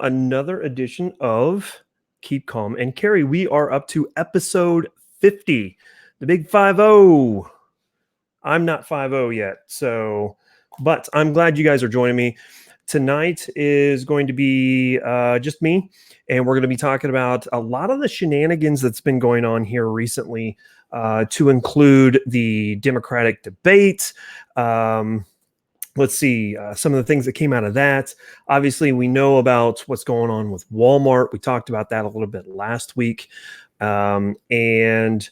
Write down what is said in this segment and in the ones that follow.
Another edition of Keep Calm and Carry. We are up to episode 50, the big 50. I'm not 50 yet, but I'm glad you guys are joining me. Tonight is going to be just me, and we're going to be talking about a lot of the shenanigans that's been going on here recently, to include the Democratic debate. Let's see, some of the things that came out of that. Obviously, we know about what's going on with Walmart. We talked about that a little bit last week, and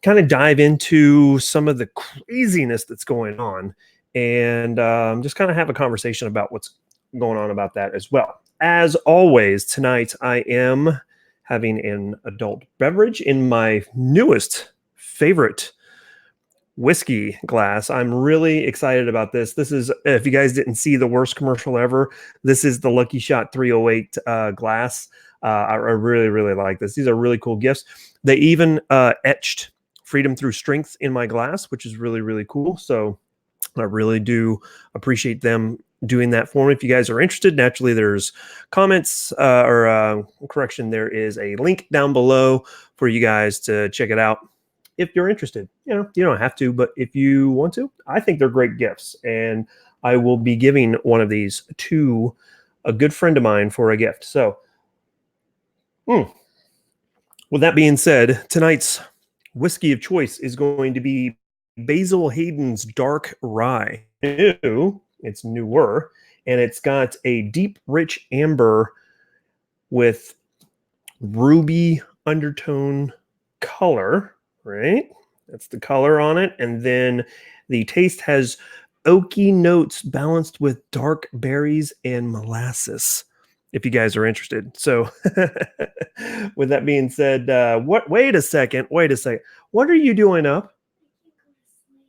kind of dive into some of the craziness that's going on, and just kind of have a conversation about what's going on about that as well. As always, tonight I am having an adult beverage in my newest favorite whiskey glass. I'm really excited about this. This is, if you guys didn't see the worst commercial ever, this is the Lucky Shot 308 glass. I really, really like this. These are really cool gifts. They even etched Freedom Through Strength in my glass, which is really, really cool. So I really do appreciate them doing that for me. If you guys are interested, naturally there's comments correction. There is a link down below for you guys to check it out. If you're interested, you don't have to, but if you want to, I think they're great gifts. And I will be giving one of these to a good friend of mine for a gift. So, with that being said, tonight's whiskey of choice is going to be Basil Hayden's Dark Rye. It's newer, and it's got a deep, rich amber with ruby undertone color. Right? That's the color on it. And then the taste has oaky notes balanced with dark berries and molasses, if you guys are interested. So with that being said, wait a second. What are you doing up?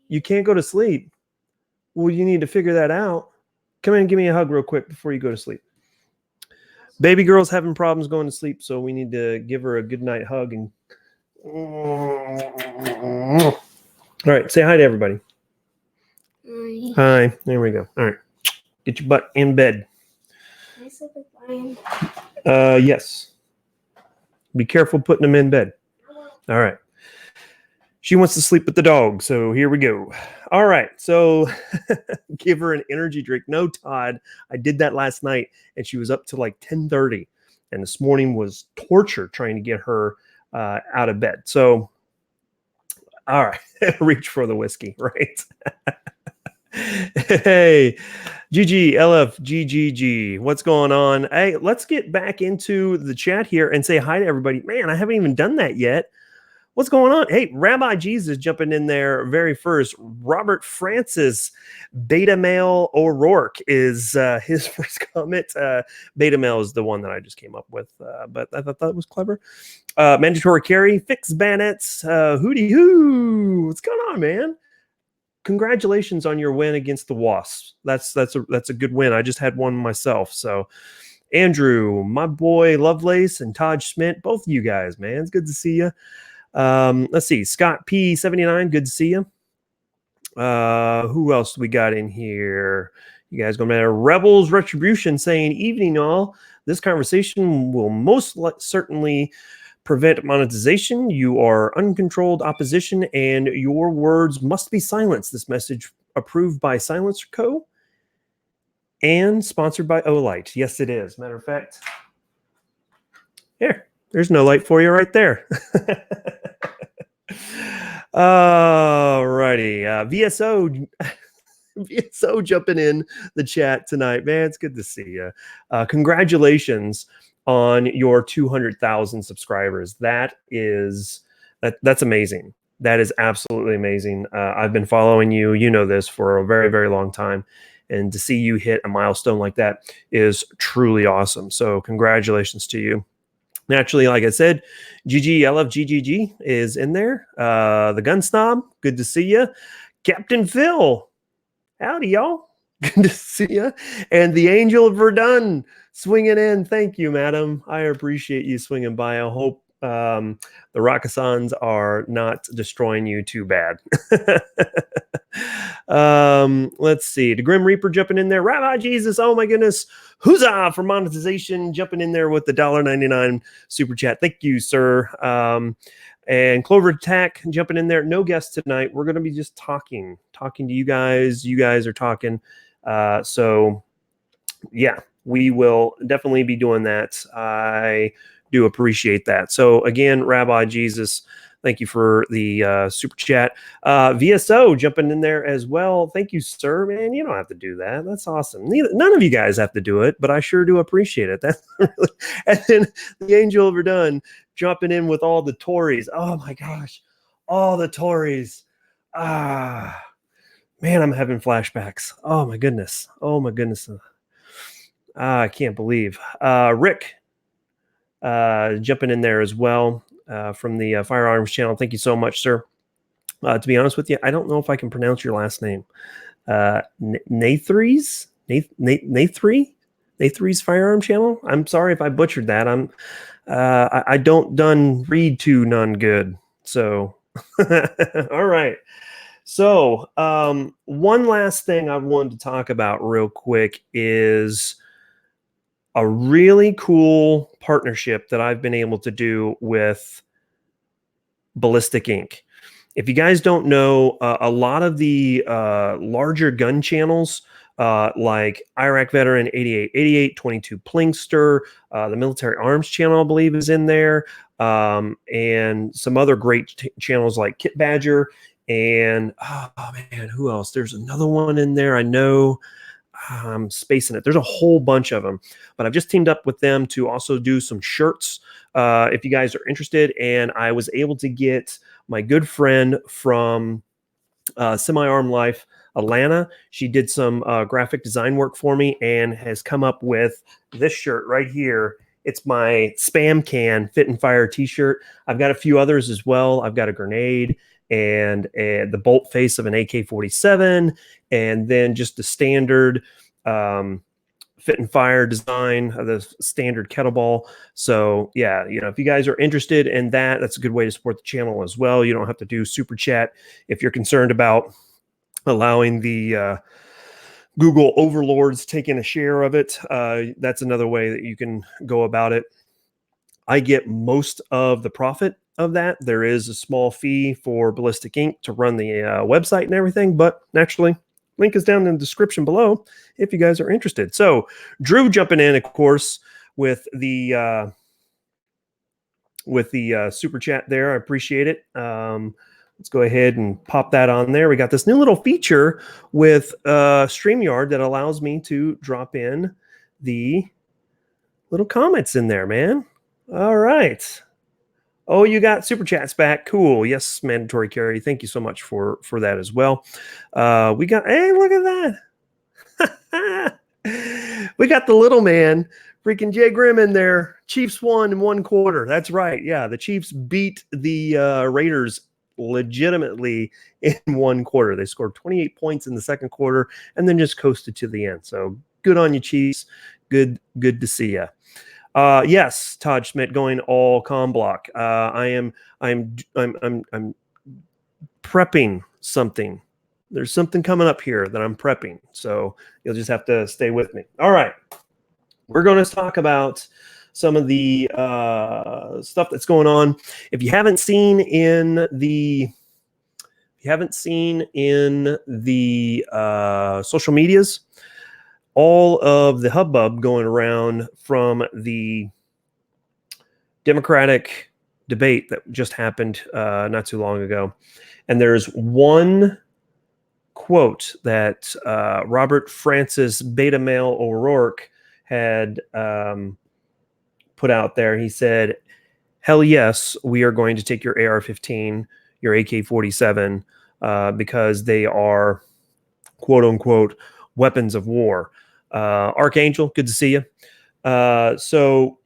You can't go to sleep. Well, you need to figure that out. Come in and give me a hug real quick before you go to sleep. Baby girl's having problems going to sleep, so we need to give her a good night hug and all right, say hi to everybody. Hi. There we go. All right, get your butt in bed. Can I sleep with Brian? Yes. Be careful putting them in bed. All right. She wants to sleep with the dog, so here we go. All right, so give her an energy drink. No, Todd, I did that last night, and she was up to like 10:30, and this morning was torture trying to get her out of bed. So, all right, reach for the whiskey, right? Hey, GG, LF, GGG, what's going on? Hey, let's get back into the chat here and say hi to everybody. Man, I haven't even done that yet. What's going on? Hey, Rabbi Jesus jumping in there very first. Robert Francis, Beta Male O'Rourke is his first comment. Beta Male is the one that I just came up with, but I thought that was clever. Mandatory carry, Fix Bannets, hooty hoo. What's going on, man? Congratulations on your win against the Wasps. That's a good win. I just had one myself. So, Andrew, my boy Lovelace, and Todd Schmidt, both of you guys, man. It's good to see you. Let's see, Scott P79, good to see you. Who else we got in here? You guys gonna matter. Rebels Retribution saying, evening all. This conversation will most certainly prevent monetization. You are uncontrolled opposition, and your words must be silenced. This message approved by Silencer Co. and sponsored by Olight. Yes, it is. Matter of fact, here. There's no light for you right there. Alrighty. VSO jumping in the chat tonight. Man, it's good to see you. Congratulations on your 200,000 subscribers. That's amazing. That is absolutely amazing. I've been following you, you know this, for a very, very long time. And to see you hit a milestone like that is truly awesome. So congratulations to you. Naturally, like I said, GGLFGGG is in there. The Gun Snob, good to see you. Captain Phil, howdy, y'all. Good to see you. And the Angel of Verdun swinging in. Thank you, madam. I appreciate you swinging by. I hope the Rakasans are not destroying you too bad. Let's see. The Grim Reaper jumping in there. Rabbi Jesus, oh my goodness. Huzzah for monetization, jumping in there with the $1.99 super chat. Thank you, sir. And Clover Attack jumping in there. No guests tonight. We're going to be just talking to you guys. You guys are talking. So yeah, we will definitely be doing that. I do appreciate that. So again, Rabbi Jesus, thank you for the super chat. VSO jumping in there as well. Thank you, sir. Man, you don't have to do that. That's awesome. None of you guys have to do it, but I sure do appreciate it. That's really, and then the Angel Overdone jumping in with all the Tories. Oh my gosh, all the Tories. Ah, man, I'm having flashbacks. Oh my goodness. Oh my goodness. I can't believe. Rick jumping in there as well from the Firearms channel. Thank you so much, sir. To be honest with you, I don't know if I can pronounce your last name. Nathries Firearm channel. I'm sorry if I butchered that. I don't done read to none good. So, all right. So, one last thing I wanted to talk about real quick is a really cool partnership that I've been able to do with Ballistic Inc. If you guys don't know, a lot of the larger gun channels, like Iraq Veteran 8888, 22 Plinkster, the Military Arms channel, I believe, is in there, and some other great channels like Kit Badger, and oh man, who else? There's another one in there. I know. I'm spacing it. There's a whole bunch of them, but I've just teamed up with them to also do some shirts if you guys are interested. And I was able to get my good friend from Semi-Arm Life, Alana. She did some graphic design work for me and has come up with this shirt right here. It's my Spam Can Fit and Fire t-shirt. I've got a few others as well. I've got a grenade and the bolt face of an AK-47, and then just the standard Fit and Fire design of the standard kettlebell. So yeah, if you guys are interested in that, that's a good way to support the channel as well. You don't have to do super chat if you're concerned about allowing the Google overlords taking a share of it. That's another way that you can go about it. I get most of the profit of that. There is a small fee for Ballistic Inc. to run the website and everything, but naturally, link is down in the description below if you guys are interested. So Drew jumping in, of course, with the super chat there. I appreciate it. Let's go ahead and pop that on there. We got this new little feature with StreamYard that allows me to drop in the little comments in there, man. All right. Oh, you got super chats back. Cool. Yes, mandatory carry. Thank you so much for that as well. We got, hey, look at that. We got the little man, freaking Jay Grimm in there. Chiefs won in 1 quarter. That's right. Yeah, the Chiefs beat the Raiders legitimately in 1 quarter. They scored 28 points in the second quarter and then just coasted to the end. So good on you, Chiefs. Good to see you. Yes, Todd Schmidt going all com block. I'm prepping something. There's something coming up here that I'm prepping. So you'll just have to stay with me. All right. We're going to talk about some of the stuff that's going on. If you haven't seen in the social medias, all of the hubbub going around from the Democratic debate that just happened not too long ago. And there's one quote that Robert Francis Beta Male O'Rourke had put out there. He said, "Hell yes, we are going to take your AR-15, your AK-47, because they are, quote unquote, weapons of war." Archangel, good to see you. So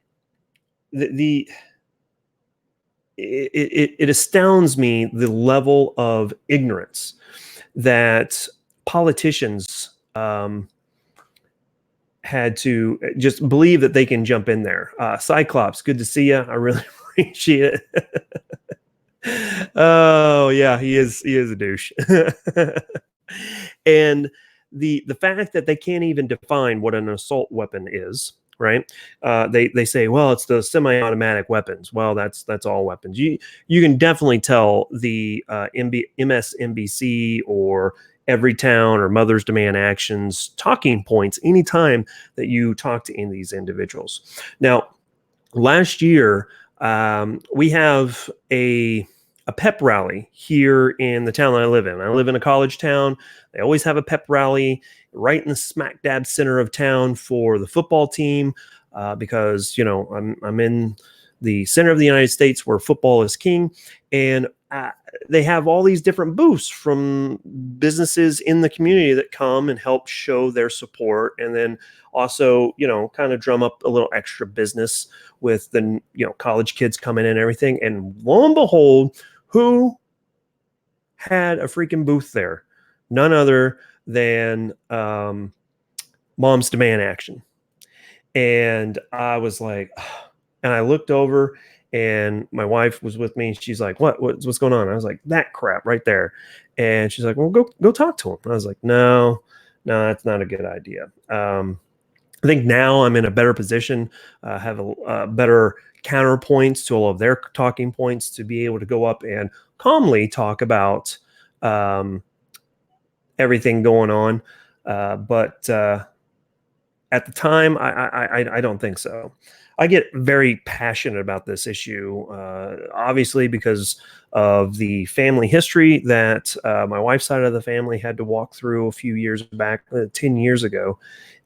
it astounds me the level of ignorance that politicians had to just believe that they can jump in there. Cyclops, good to see you. I really appreciate it. Oh yeah, he is a douche. And the fact that they can't even define what an assault weapon is, right? They say, well, it's the semi-automatic weapons. Well, that's all weapons. You can definitely tell the MSNBC or Everytown or Mothers Demand Action's talking points anytime that you talk to any of these individuals. Now, last year, we have a pep rally here in the town I live in. I live in a college town. They always have a pep rally right in the smack dab center of town for the football team, because I'm in the center of the United States where football is king, and they have all these different booths from businesses in the community that come and help show their support, and then also kind of drum up a little extra business with the college kids coming in and everything. And lo and behold, who had a freaking booth there? None other than Mom's Demand Action. And I was like, and I looked over, and my wife was with me, and she's like, what's going on? I was like, that crap right there. And she's like, well, go talk to him. And I was like, no, that's not a good idea. I think now I'm in a better position, have a better counterpoints to all of their talking points to be able to go up and calmly talk about everything going on. But at the time, I don't think so. I get very passionate about this issue, obviously because of the family history that my wife's side of the family had to walk through a few years back, 10 years ago.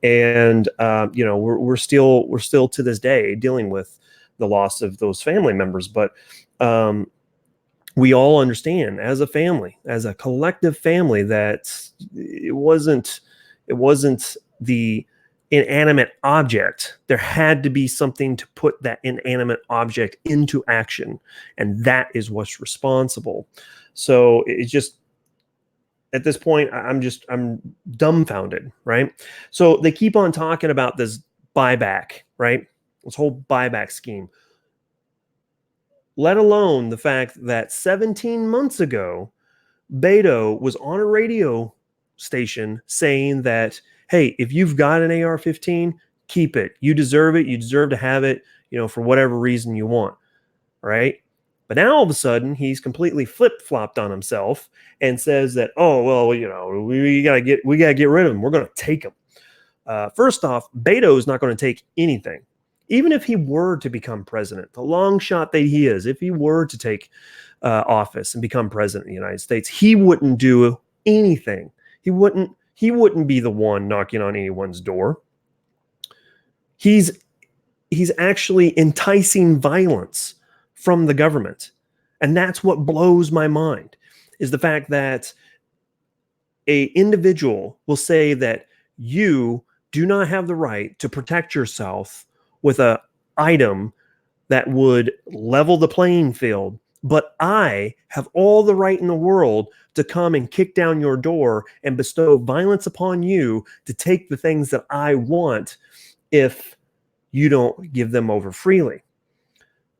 And we're still to this day dealing with the loss of those family members. But we all understand as a family, as a collective family, that it wasn't the inanimate object. There had to be something to put that inanimate object into action, and that is what's responsible. So it's just, at this point, I'm dumbfounded, right? So they keep on talking about this buyback, right? This whole buyback scheme. Let alone the fact that 17 months ago, Beto was on a radio station saying that, hey, if you've got an AR-15, keep it. You deserve it. You deserve to have it, for whatever reason you want, right? But now all of a sudden he's completely flip-flopped on himself and says that, oh, well, we gotta get rid of him. We're gonna take him. First off, Beto is not going to take anything. Even if he were to become president, the long shot that he is, if he were to take office and become president of the United States, he wouldn't do anything. He wouldn't be the one knocking on anyone's door. He's actually enticing violence from the government. And that's what blows my mind, is the fact that a individual will say that you do not have the right to protect yourself with an item that would level the playing field, but I have all the right in the world to come and kick down your door and bestow violence upon you to take the things that I want if you don't give them over freely.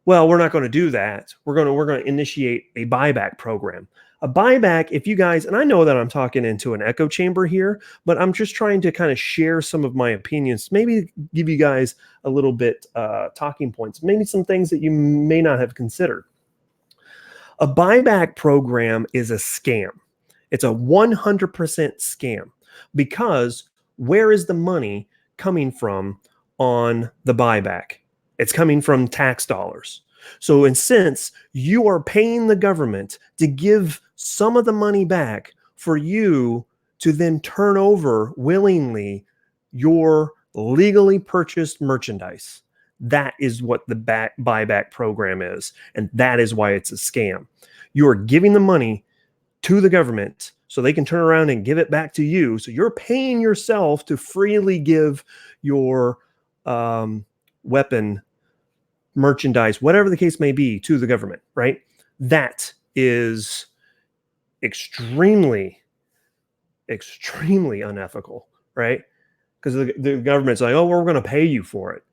Well, we're not going to do that. We're going to initiate a buyback program. A buyback, if you guys, and I know that I'm talking into an echo chamber here, but I'm just trying to kind of share some of my opinions, maybe give you guys a little bit talking points, maybe some things that you may not have considered. A buyback program is a scam. It's a 100% scam, because where is the money coming from on the buyback? It's coming from tax dollars. So in sense, you are paying the government to give some of the money back for you to then turn over willingly your legally purchased merchandise. That is what the buyback program is. And that is why it's a scam. You are giving the money to the government so they can turn around and give it back to you. So you're paying yourself to freely give your weapon, merchandise, whatever the case may be, to the government, right? That is extremely unethical, right? Because the government's like, oh, we're going to pay you for it.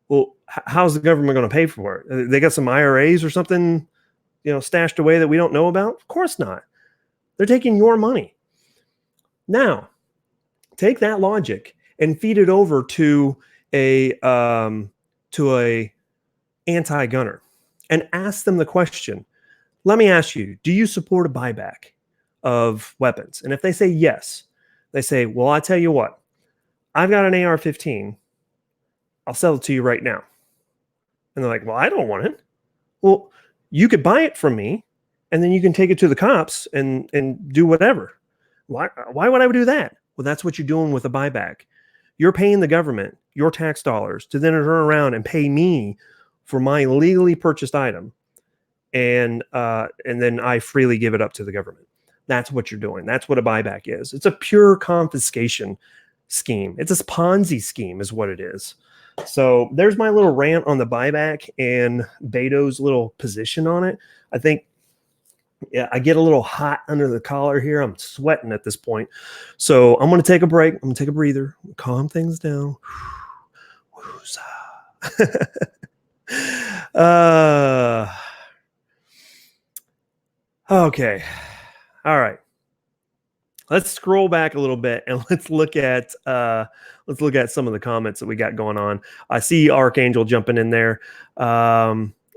Well, how's the government going to pay for it? They got some IRAs or something, stashed away that we don't know about? Of course not. They're taking your money. Now, take that logic and feed it over to a anti-gunner and ask them the question. Let me ask you, do you support a buyback of weapons? And if they say yes, they say, well, I tell you what, I've got an AR-15. I'll sell it to you right now. And they're like, well, I don't want it. Well, you could buy it from me and then you can take it to the cops and do whatever. Why would I do that? Well, that's what you're doing with a buyback. You're paying the government your tax dollars to then turn around and pay me for my legally purchased item. And then I freely give it up to the government. That's what you're doing. That's what a buyback is. It's a pure confiscation scheme. It's a Ponzi scheme is what it is. So there's my little rant on the buyback and Beto's little position on it. I think I get a little hot under the collar here. I'm sweating at this point. So I'm going to take a break. I'm going to take a breather, calm things down. Okay. All right. Let's scroll back a little bit and let's look at some of the comments that we got going on. I see Archangel jumping in there.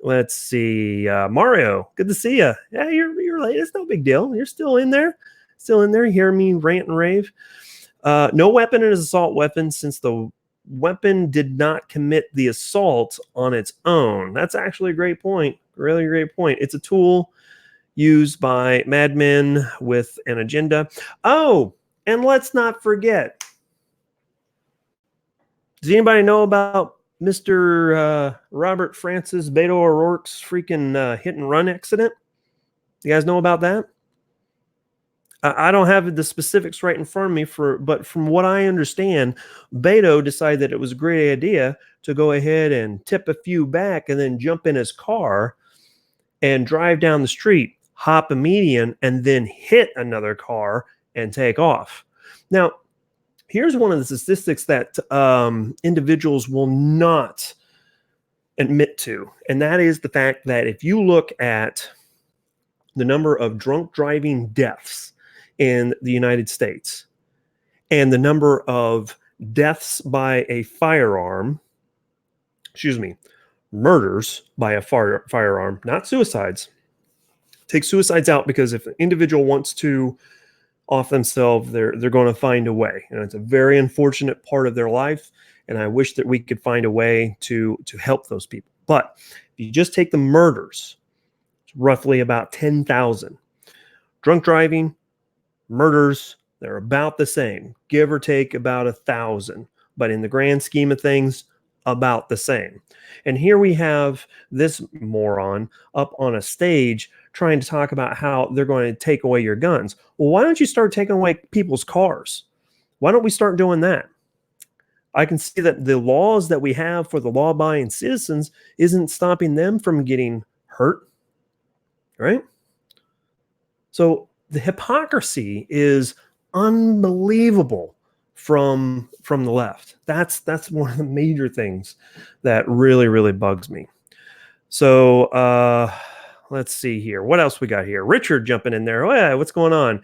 Let's see, Mario. Good to see you. Yeah, you're late. It's no big deal. You're still in there. You hear me rant and rave. No weapon is assault weapon since the weapon did not commit the assault on its own. That's actually a great point. Really great point. It's a tool used by madmen with an agenda. Oh, and let's not forget. Does anybody know about Mr. Robert Francis Beto O'Rourke's freaking hit and run accident? You guys know about that? I don't have the specifics right in front of me, but from what I understand, Beto decided that it was a great idea to go ahead and tip a few back and then jump in his car and drive down the street, hop a median, and then hit another car and take off. Now, here's one of the statistics that individuals will not admit to, and that is the fact that if you look at the number of drunk driving deaths in the United States and the number of deaths by a firearm, murders by a firearm, not suicides. Take suicides out because if an individual wants to off themselves, they're going to find a way. And it's a very unfortunate part of their life. And I wish that we could find a way to help those people. But if you just take the murders, it's roughly about 10,000. Drunk driving, murders, they're about the same, give or take about 1,000. But in the grand scheme of things, about the same. And here we have this moron up on a stage trying to talk about how they're going to take away your guns. Well, why don't you start taking away people's cars? Why don't we start doing that? I can see that the laws that we have for the law-abiding citizens isn't stopping them from getting hurt, right? So the hypocrisy is unbelievable from the left. That's one of the major things that really bugs me. So let's see here. What else we got here? Richard jumping in there. Oh yeah, what's going on?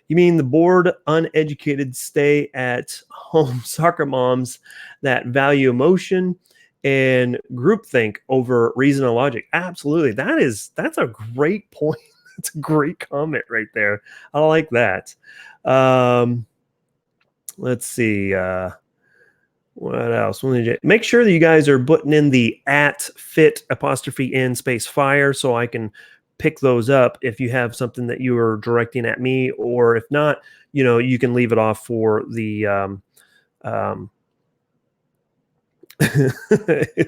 You mean the bored, uneducated stay at home soccer moms that value emotion and groupthink over reason and logic? Absolutely. That's a great point. That's a great comment right there. I like that. Let's see. What else? Make sure that you guys are putting in the @fit_in_fire so I can pick those up if you have something that you are directing at me, or if not, you can leave it off for the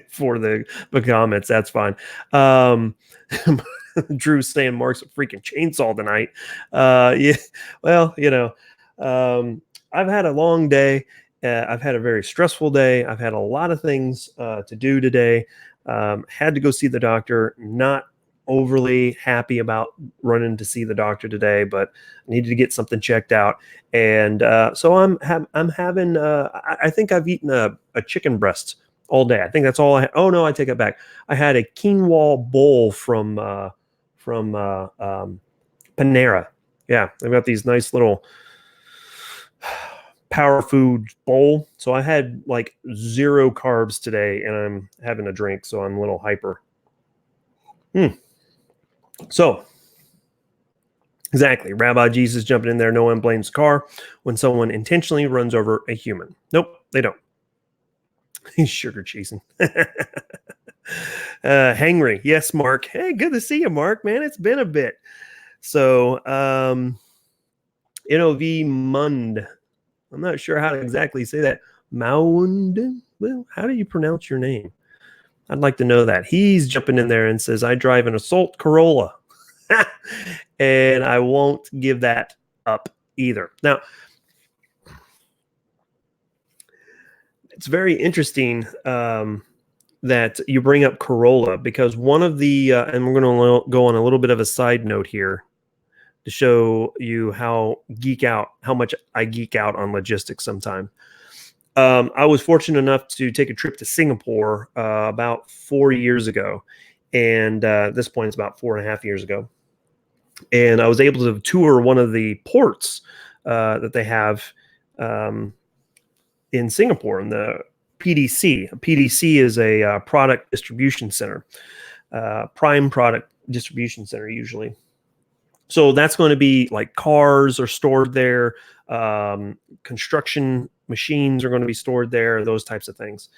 for the comments. That's fine. Drew's saying Mark's a freaking chainsaw tonight. Yeah. Well, I've had a long day. I've had a very stressful day. I've had a lot of things to do today. Had to go see the doctor. Not overly happy about running to see the doctor today, but I needed to get something checked out. And so I'm having. I think I've eaten a chicken breast all day. I think that's all I had. Oh no, I take it back. I had a quinoa bowl from Panera. Yeah, they've got these nice little power food bowl. So I had like 0 carbs today, and I'm having a drink, so I'm a little hyper. So exactly, Rabbi Jesus jumping in there. No one blames the car when someone intentionally runs over a human. Nope, they don't. He's sugar cheesing. Hangry. Yes, Mark. Hey, good to see you, Mark, man. It's been a bit. So NOV Mund. I'm not sure how to exactly say that. Mound. Well, how do you pronounce your name? I'd like to know that. He's jumping in there and says, I drive an Assault Corolla. And I won't give that up either. Now, it's very interesting that you bring up Corolla, because one of the, and we're going to go on a little bit of a side note here to show you how much I geek out on logistics sometimes. I was fortunate enough to take a trip to Singapore about 4 years ago. And at this point, it's about 4.5 years ago. And I was able to tour one of the ports that they have in Singapore, in the PDC. A PDC is a product distribution center, prime product distribution center usually. So that's going to be like cars are stored there, construction machines are going to be stored there, those types of things.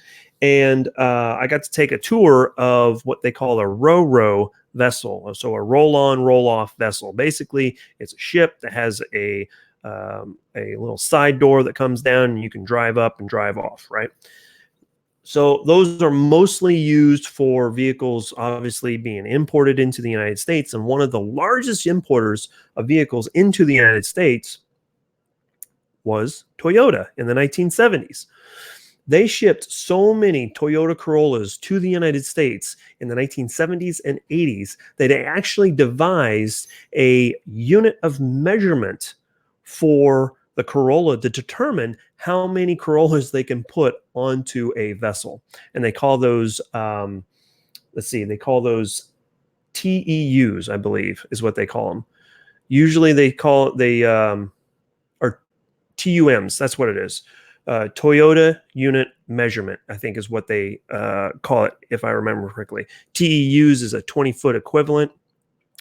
And I got to take a tour of what they call a ro-ro vessel. So a roll-on, roll-off vessel. Basically, it's a ship that has a little side door that comes down, and you can drive up and drive off, right? So those are mostly used for vehicles, obviously, being imported into the United States. And one of the largest importers of vehicles into the United States was Toyota in the 1970s. They shipped so many Toyota Corollas to the United States in the 1970s and 80s that they actually devised a unit of measurement for the Corolla to determine how many Corollas they can put onto a vessel. And they call those, they call those TEUs, I believe, is what they call them. Usually they call or TUMs, that's what it is. Toyota unit measurement, I think, is what they call it, if I remember correctly. TEUs is a 20-foot equivalent,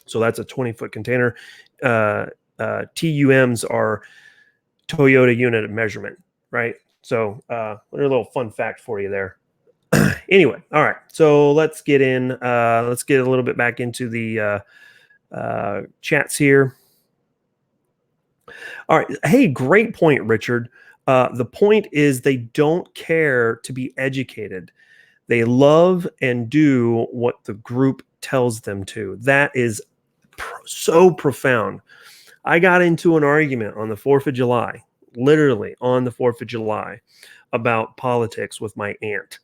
so that's a 20-foot container. TUMs are Toyota unit of measurement, right? So a little fun fact for you there. Anyway, all right, so let's get a little bit back into the chats here. All right, hey, great point, Richard. The point is they don't care to be educated. They love and do what the group tells them to. That is so profound. I got into an argument on the 4th of July, literally on the 4th of July, about politics with my aunt.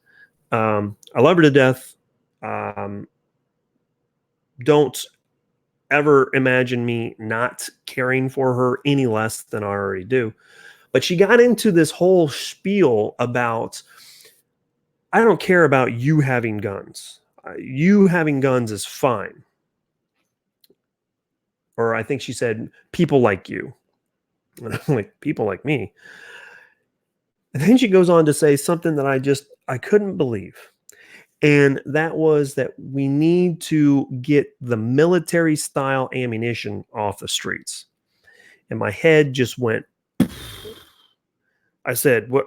I love her to death. Don't ever imagine me not caring for her any less than I already do. But she got into this whole spiel about, I don't care about you having guns. You having guns is fine. Or I think she said, people like you. And I'm like, people like me? And then she goes on to say something that I couldn't believe. And that was that we need to get the military style ammunition off the streets. And my head just went. I said, what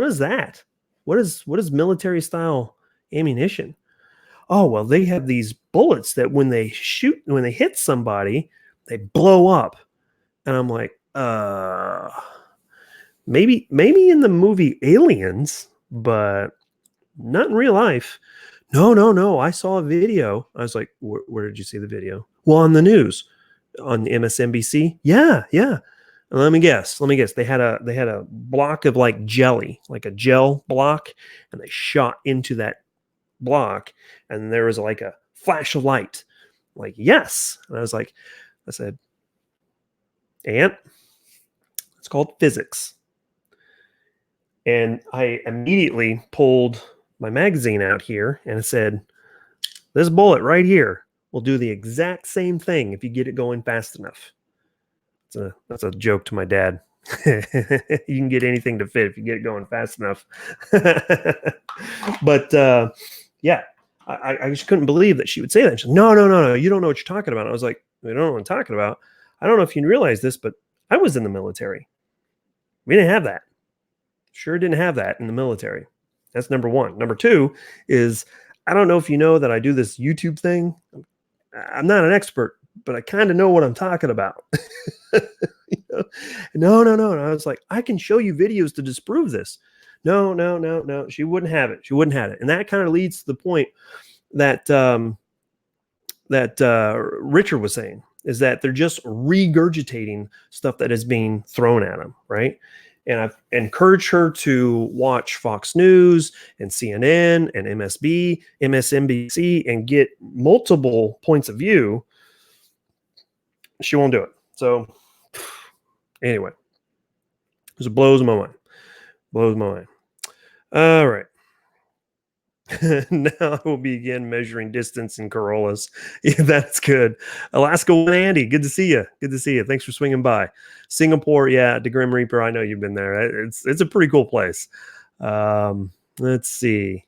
is that? What is military style ammunition? Oh, well, they have these bullets that when they hit somebody, they blow up. And I'm like, maybe in the movie Aliens, but not in real life. No. I saw a video. I was like, where did you see the video? Well, on the news, on MSNBC. Yeah. And let me guess. They had a block of like jelly, like a gel block, and they shot into that block, and there was like a flash of light. Like, yes. And I said, Aunt, it's called physics. And I immediately pulled my magazine out here and I said, this bullet right here will do the exact same thing if you get it going fast enough. That's a joke to my dad. You can get anything to fit if you get it going fast enough. But yeah, I just couldn't believe that she would say that. She's like, no, you don't know what you're talking about. I was like, I don't know what I'm talking about. I don't know if you realize this, but I was in the military. We didn't have that. Sure didn't have that in the military. That's number one. Number two is, I don't know if you know that I do this YouTube thing. I'm not an expert, but I kind of know what I'm talking about. You know? No. And I was like, I can show you videos to disprove this. No. She wouldn't have it. She wouldn't have it. And that kind of leads to the point that Richard was saying, is that they're just regurgitating stuff that is being thrown at them, right? And I've encouraged her to watch Fox News and CNN and MSNBC and get multiple points of view. She won't do it. So anyway, this blows my mind. Blows my mind. All right. Now I will begin measuring distance in Corollas. Yeah, that's good. Alaska One Andy, good to see you. Good to see you. Thanks for swinging by. Singapore, yeah, the Grim Reaper. I know you've been there. It's a pretty cool place. Let's see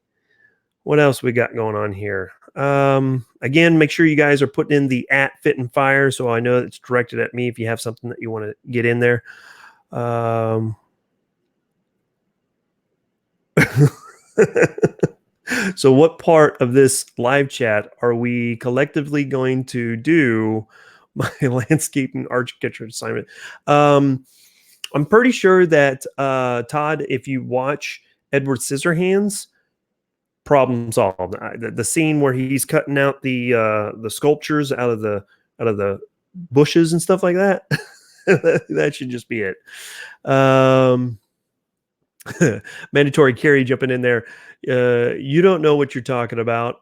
what else we got going on here. Again, make sure you guys are putting in the @FitandFire so I know it's directed at me if you have something that you want to get in there. So what part of this live chat are we collectively going to do my landscaping architecture assignment? I'm pretty sure that Todd, if you watch Edward Scissorhands, problem solved. The scene where he's cutting out the sculptures out of the bushes and stuff like that, that should just be it. Mandatory Carrie jumping in there. You don't know what you're talking about.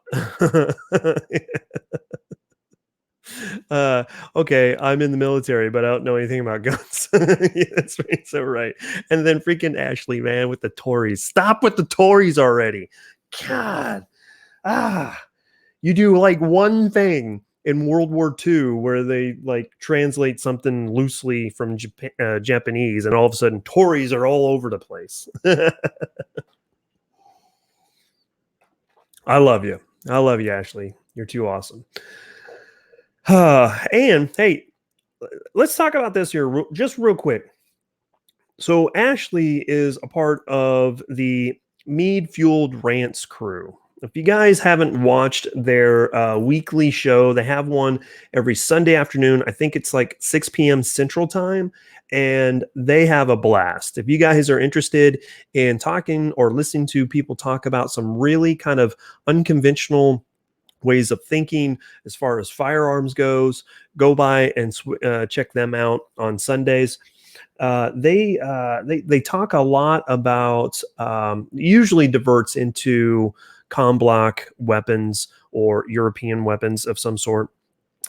Okay, I'm in the military, but I don't know anything about guns. Yeah, that's right. So right. And then freaking Ashley, man, with the Tories. Stop with the Tories already. God. You do like one thing in World War II where they like translate something loosely from Japanese, and all of a sudden Tories are all over the place. I love you. I love you, Ashley. You're too awesome. And hey, let's talk about this here just real quick. So Ashley is a part of the Mead Fueled Rants crew. If you guys haven't watched their weekly show, they have one every Sunday afternoon. I think it's like 6 p.m. Central Time, and they have a blast. If you guys are interested in talking or listening to people talk about some really kind of unconventional ways of thinking as far as firearms goes, go by and check them out on Sundays. They talk a lot about usually diverts into block weapons or European weapons of some sort.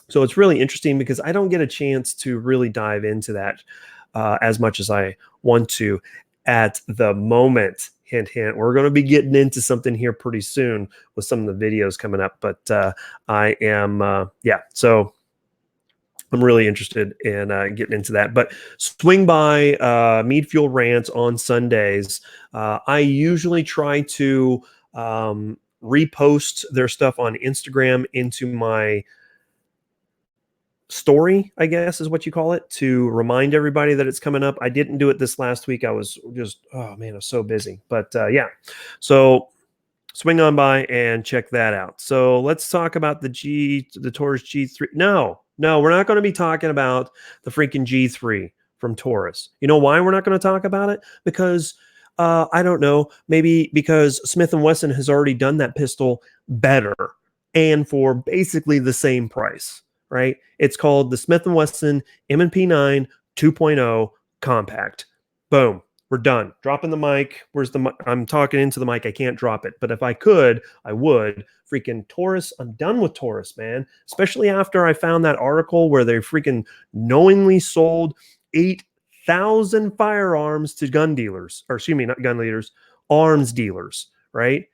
So it's really interesting because I don't get a chance to really dive into that as much as I want to at the moment. Hint, hint. We're going to be getting into something here pretty soon with some of the videos coming up, but I am, so I'm really interested in getting into that. But swing by Mead Fuel Rants on Sundays. I usually try to repost their stuff on Instagram into my story, I guess is what you call it, to remind everybody that it's coming up. I didn't do it this last week. I was just, oh man, I was so busy. But yeah, so swing on by and check that out. So let's talk about the Taurus G3. No, we're not going to be talking about the freaking G3 from Taurus. You know why we're not going to talk about it? Because I don't know, maybe because Smith & Wesson has already done that pistol better and for basically the same price, right? It's called the Smith & Wesson M&P 9 2.0 Compact. Boom. We're done. Dropping the mic. Where's the mic? I'm talking into the mic. I can't drop it. But if I could, I would. Freaking Taurus. I'm done with Taurus, man. Especially after I found that article where they freaking knowingly sold 8,000 firearms to gun dealers. Or excuse me, not gun dealers, arms dealers, right?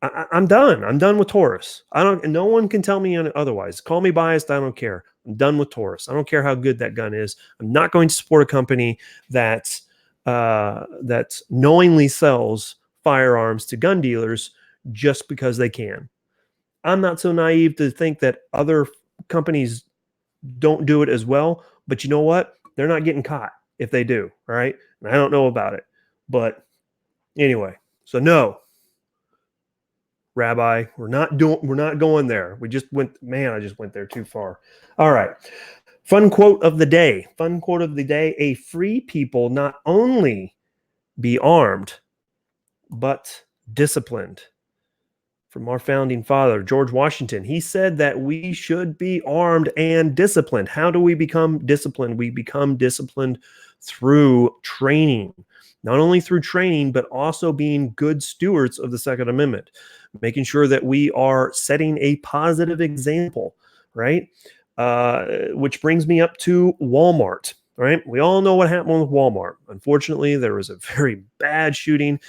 I'm done. I'm done with Taurus. No one can tell me otherwise. Call me biased. I don't care. I'm done with Taurus. I don't care how good that gun is. I'm not going to support a company that knowingly sells firearms to gun dealers just because they can. I'm not so naive to think that other companies don't do it as well. But you know what? They're not getting caught if they do. All right. And I don't know about it. But anyway, so no, Rabbi, we're not going there. We just went, man, I just went there too far. All right. Fun quote of the day. Fun quote of the day. A free people not only be armed, but disciplined. From our founding father, George Washington. He said that we should be armed and disciplined. How do we become disciplined? We become disciplined through training. Not only through training, but also being good stewards of the Second Amendment, making sure that we are setting a positive example, right? Which brings me up to Walmart, right? We all know what happened with Walmart. Unfortunately, there was a very bad shooting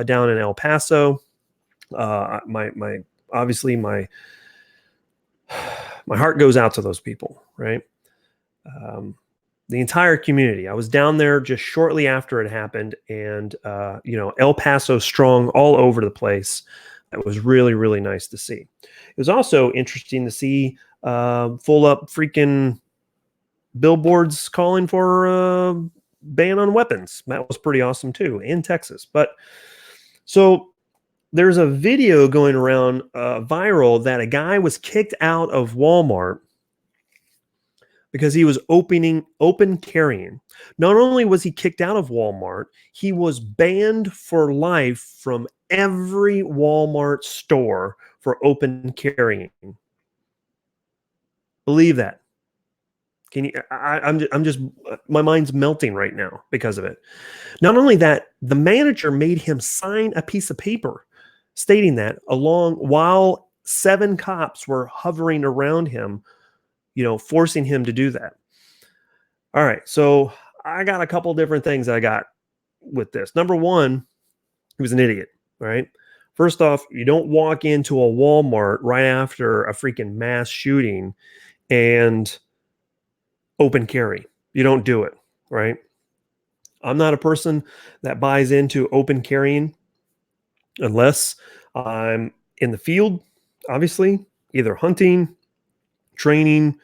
down in El Paso. Obviously my heart goes out to those people, right? The entire community. I was down there just shortly after it happened, and El Paso strong all over the place. That was really, really nice to see. It was also interesting to see full up freaking billboards calling for a ban on weapons. That was pretty awesome too, in Texas. But so there's a video going around viral that a guy was kicked out of Walmart because he was open carrying. Not only was he kicked out of Walmart, he was banned for life from every Walmart store for open carrying. Believe that. Can you? I'm just my mind's melting right now because of it. Not only that, the manager made him sign a piece of paper stating that while 7 cops were hovering around him, forcing him to do that. All right. So I got a couple different things I got with this. Number one, he was an idiot, right? First off, you don't walk into a Walmart right after a freaking mass shooting and open carry. You don't do it, right? I'm not a person that buys into open carrying unless I'm in the field, obviously, either hunting, training,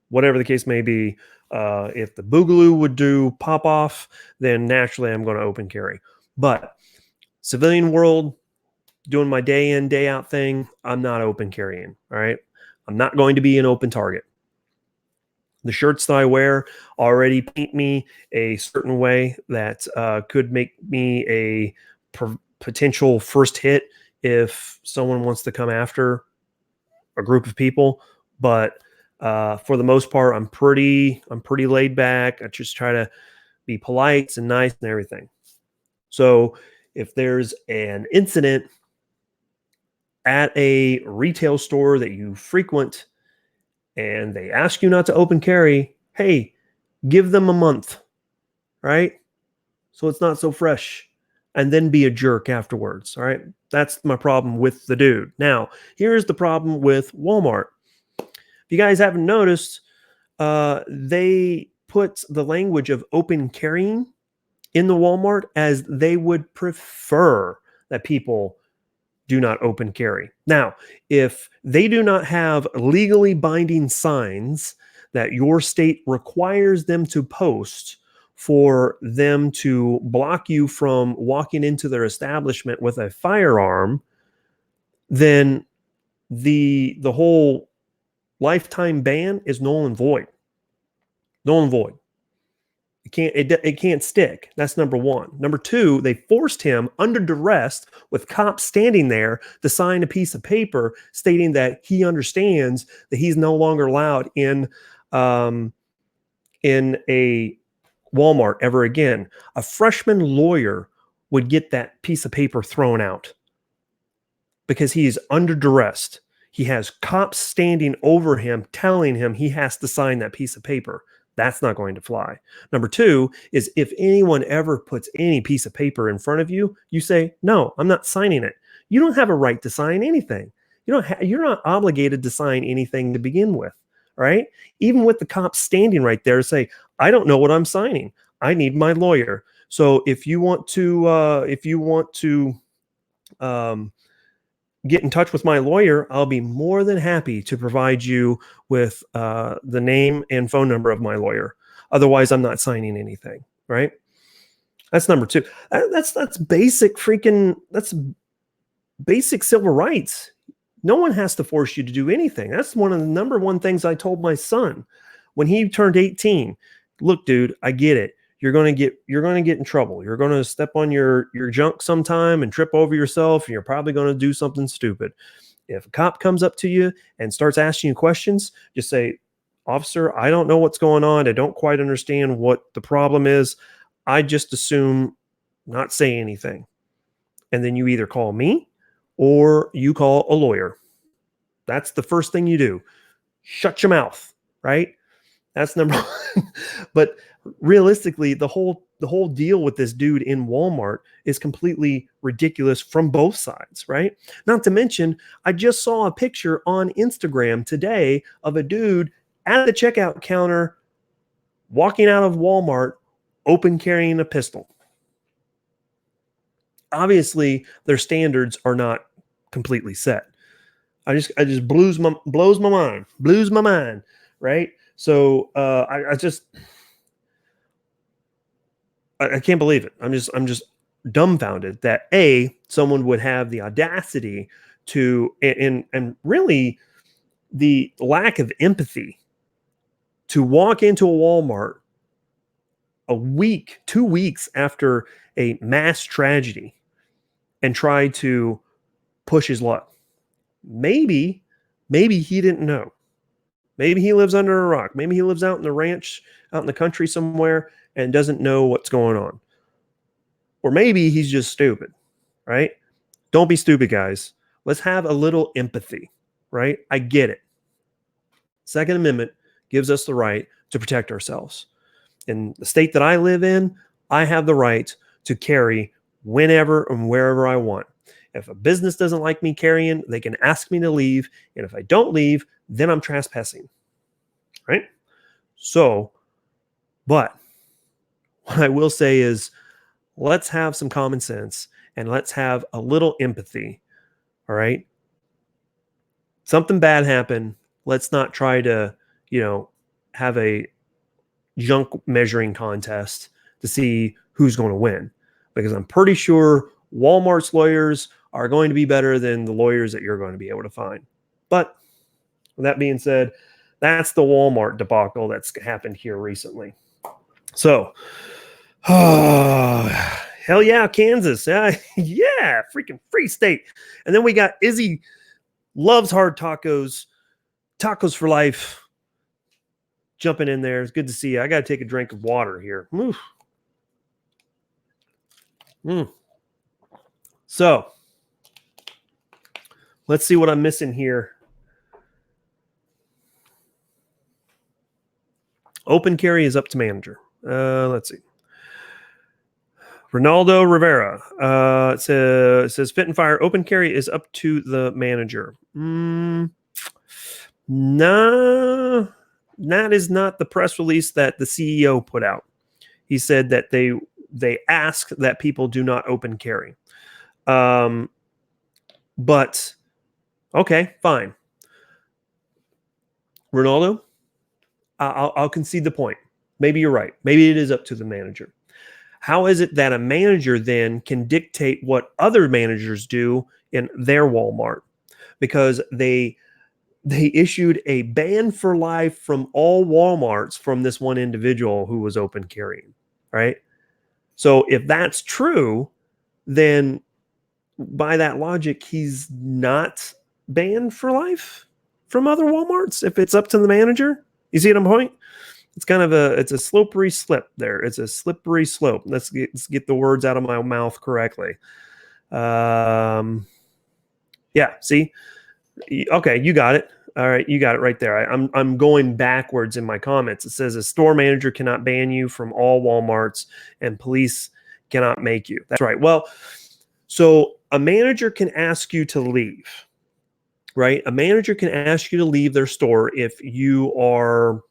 whatever the case may be. If the boogaloo would do pop off, then naturally I'm going to open carry. But civilian world, doing my day in, day out thing, I'm not open carrying. All right. I'm not going to be an open target. The shirts that I wear already paint me a certain way that could make me a potential first hit if someone wants to come after a group of people. But for the most part, I'm pretty laid back. I just try to be polite and nice and everything. So if there's an incident at a retail store that you frequent and they ask you not to open carry, hey, give them a month, right? So it's not so fresh, and then be a jerk afterwards, all right? That's my problem with the dude. Now, here's the problem with Walmart. If you guys haven't noticed, they put the language of open carrying in the Walmart as they would prefer that people do not open carry. Now, if they do not have legally binding signs that your state requires them to post for them to block you from walking into their establishment with a firearm, then the whole lifetime ban is null and void. Null and void. It can't stick. That's number one. Number two, they forced him under duress with cops standing there to sign a piece of paper stating that he understands that he's no longer allowed in a Walmart ever again. A freshman lawyer would get that piece of paper thrown out because he is under duress. He has cops standing over him telling him he has to sign that piece of paper. That's not going to fly. Number two is if anyone ever puts any piece of paper in front of you, you say, no, I'm not signing it. You don't have a right to sign anything. You're not obligated to sign anything to begin with, right? Even with the cops standing right there, say, I don't know what I'm signing. I need my lawyer. So if you want to get in touch with my lawyer, I'll be more than happy to provide you with the name and phone number of my lawyer. Otherwise, I'm not signing anything, right? That's number two. That's basic basic civil rights. No one has to force you to do anything. That's one of the number one things I told my son when he turned 18. Look, dude, I get it. You're going to get in trouble. You're going to step on your junk sometime and trip over yourself, and you're probably going to do something stupid. If a cop comes up to you and starts asking you questions, just say, officer, I don't know what's going on. I don't quite understand what the problem is. I just assume not say anything. And then you either call me or you call a lawyer. That's the first thing you do. Shut your mouth, right? That's number one. But realistically, the whole deal with this dude in Walmart is completely ridiculous from both sides, right? Not to mention, I just saw a picture on Instagram today of a dude at the checkout counter walking out of Walmart, open carrying a pistol. Obviously, their standards are not completely set. I just blows my mind, right? So I can't believe it. I'm just dumbfounded that someone would have the audacity to and really the lack of empathy to walk into a Walmart a week, 2 weeks after a mass tragedy and try to push his luck. Maybe he didn't know. Maybe he lives under a rock. Maybe he lives out in the ranch, out in the country somewhere, and doesn't know what's going on. Or maybe he's just stupid, right? Don't be stupid, guys. Let's have a little empathy, right? I get it. Second Amendment gives us the right to protect ourselves. In the state that I live in, I have the right to carry whenever and wherever I want. If a business doesn't like me carrying, they can ask me to leave. And if I don't leave, then I'm trespassing, right? So, but what I will say is let's have some common sense and let's have a little empathy, all right? Something bad happened. Let's not try to, have a junk measuring contest to see who's going to win. Because I'm pretty sure Walmart's lawyers are going to be better than the lawyers that you're going to be able to find. But with that being said, that's the Walmart debacle that's happened here recently. So, hell yeah, Kansas. Yeah, freaking free state. And then we got Izzy loves hard tacos, tacos for life. Jumping in there. It's good to see you. I got to take a drink of water here. So, let's see what I'm missing here. Open carry is up to manager. Let's see. Ronaldo Rivera. It says fit and fire. Open carry is up to the manager. Nah, that is not the press release that the CEO put out. He said that they ask that people do not open carry. But okay, fine. Ronaldo, I'll concede the point. Maybe you're right. Maybe it is up to the manager. How is it that a manager then can dictate what other managers do in their Walmart? Because they issued a ban for life from all Walmarts from this one individual who was open carrying, right? So if that's true, then by that logic, he's not banned for life from other Walmarts if it's up to the manager. You see what I'm point? It's kind of it's a slippery slip there. It's a slippery slope. Let's get the words out of my mouth correctly. Yeah, see? Okay, you got it. All right, you got it right there. I'm going backwards in my comments. It says a store manager cannot ban you from all Walmarts and police cannot make you. That's right. Well, So a manager can ask you to leave, right? A manager can ask you to leave their store if you are,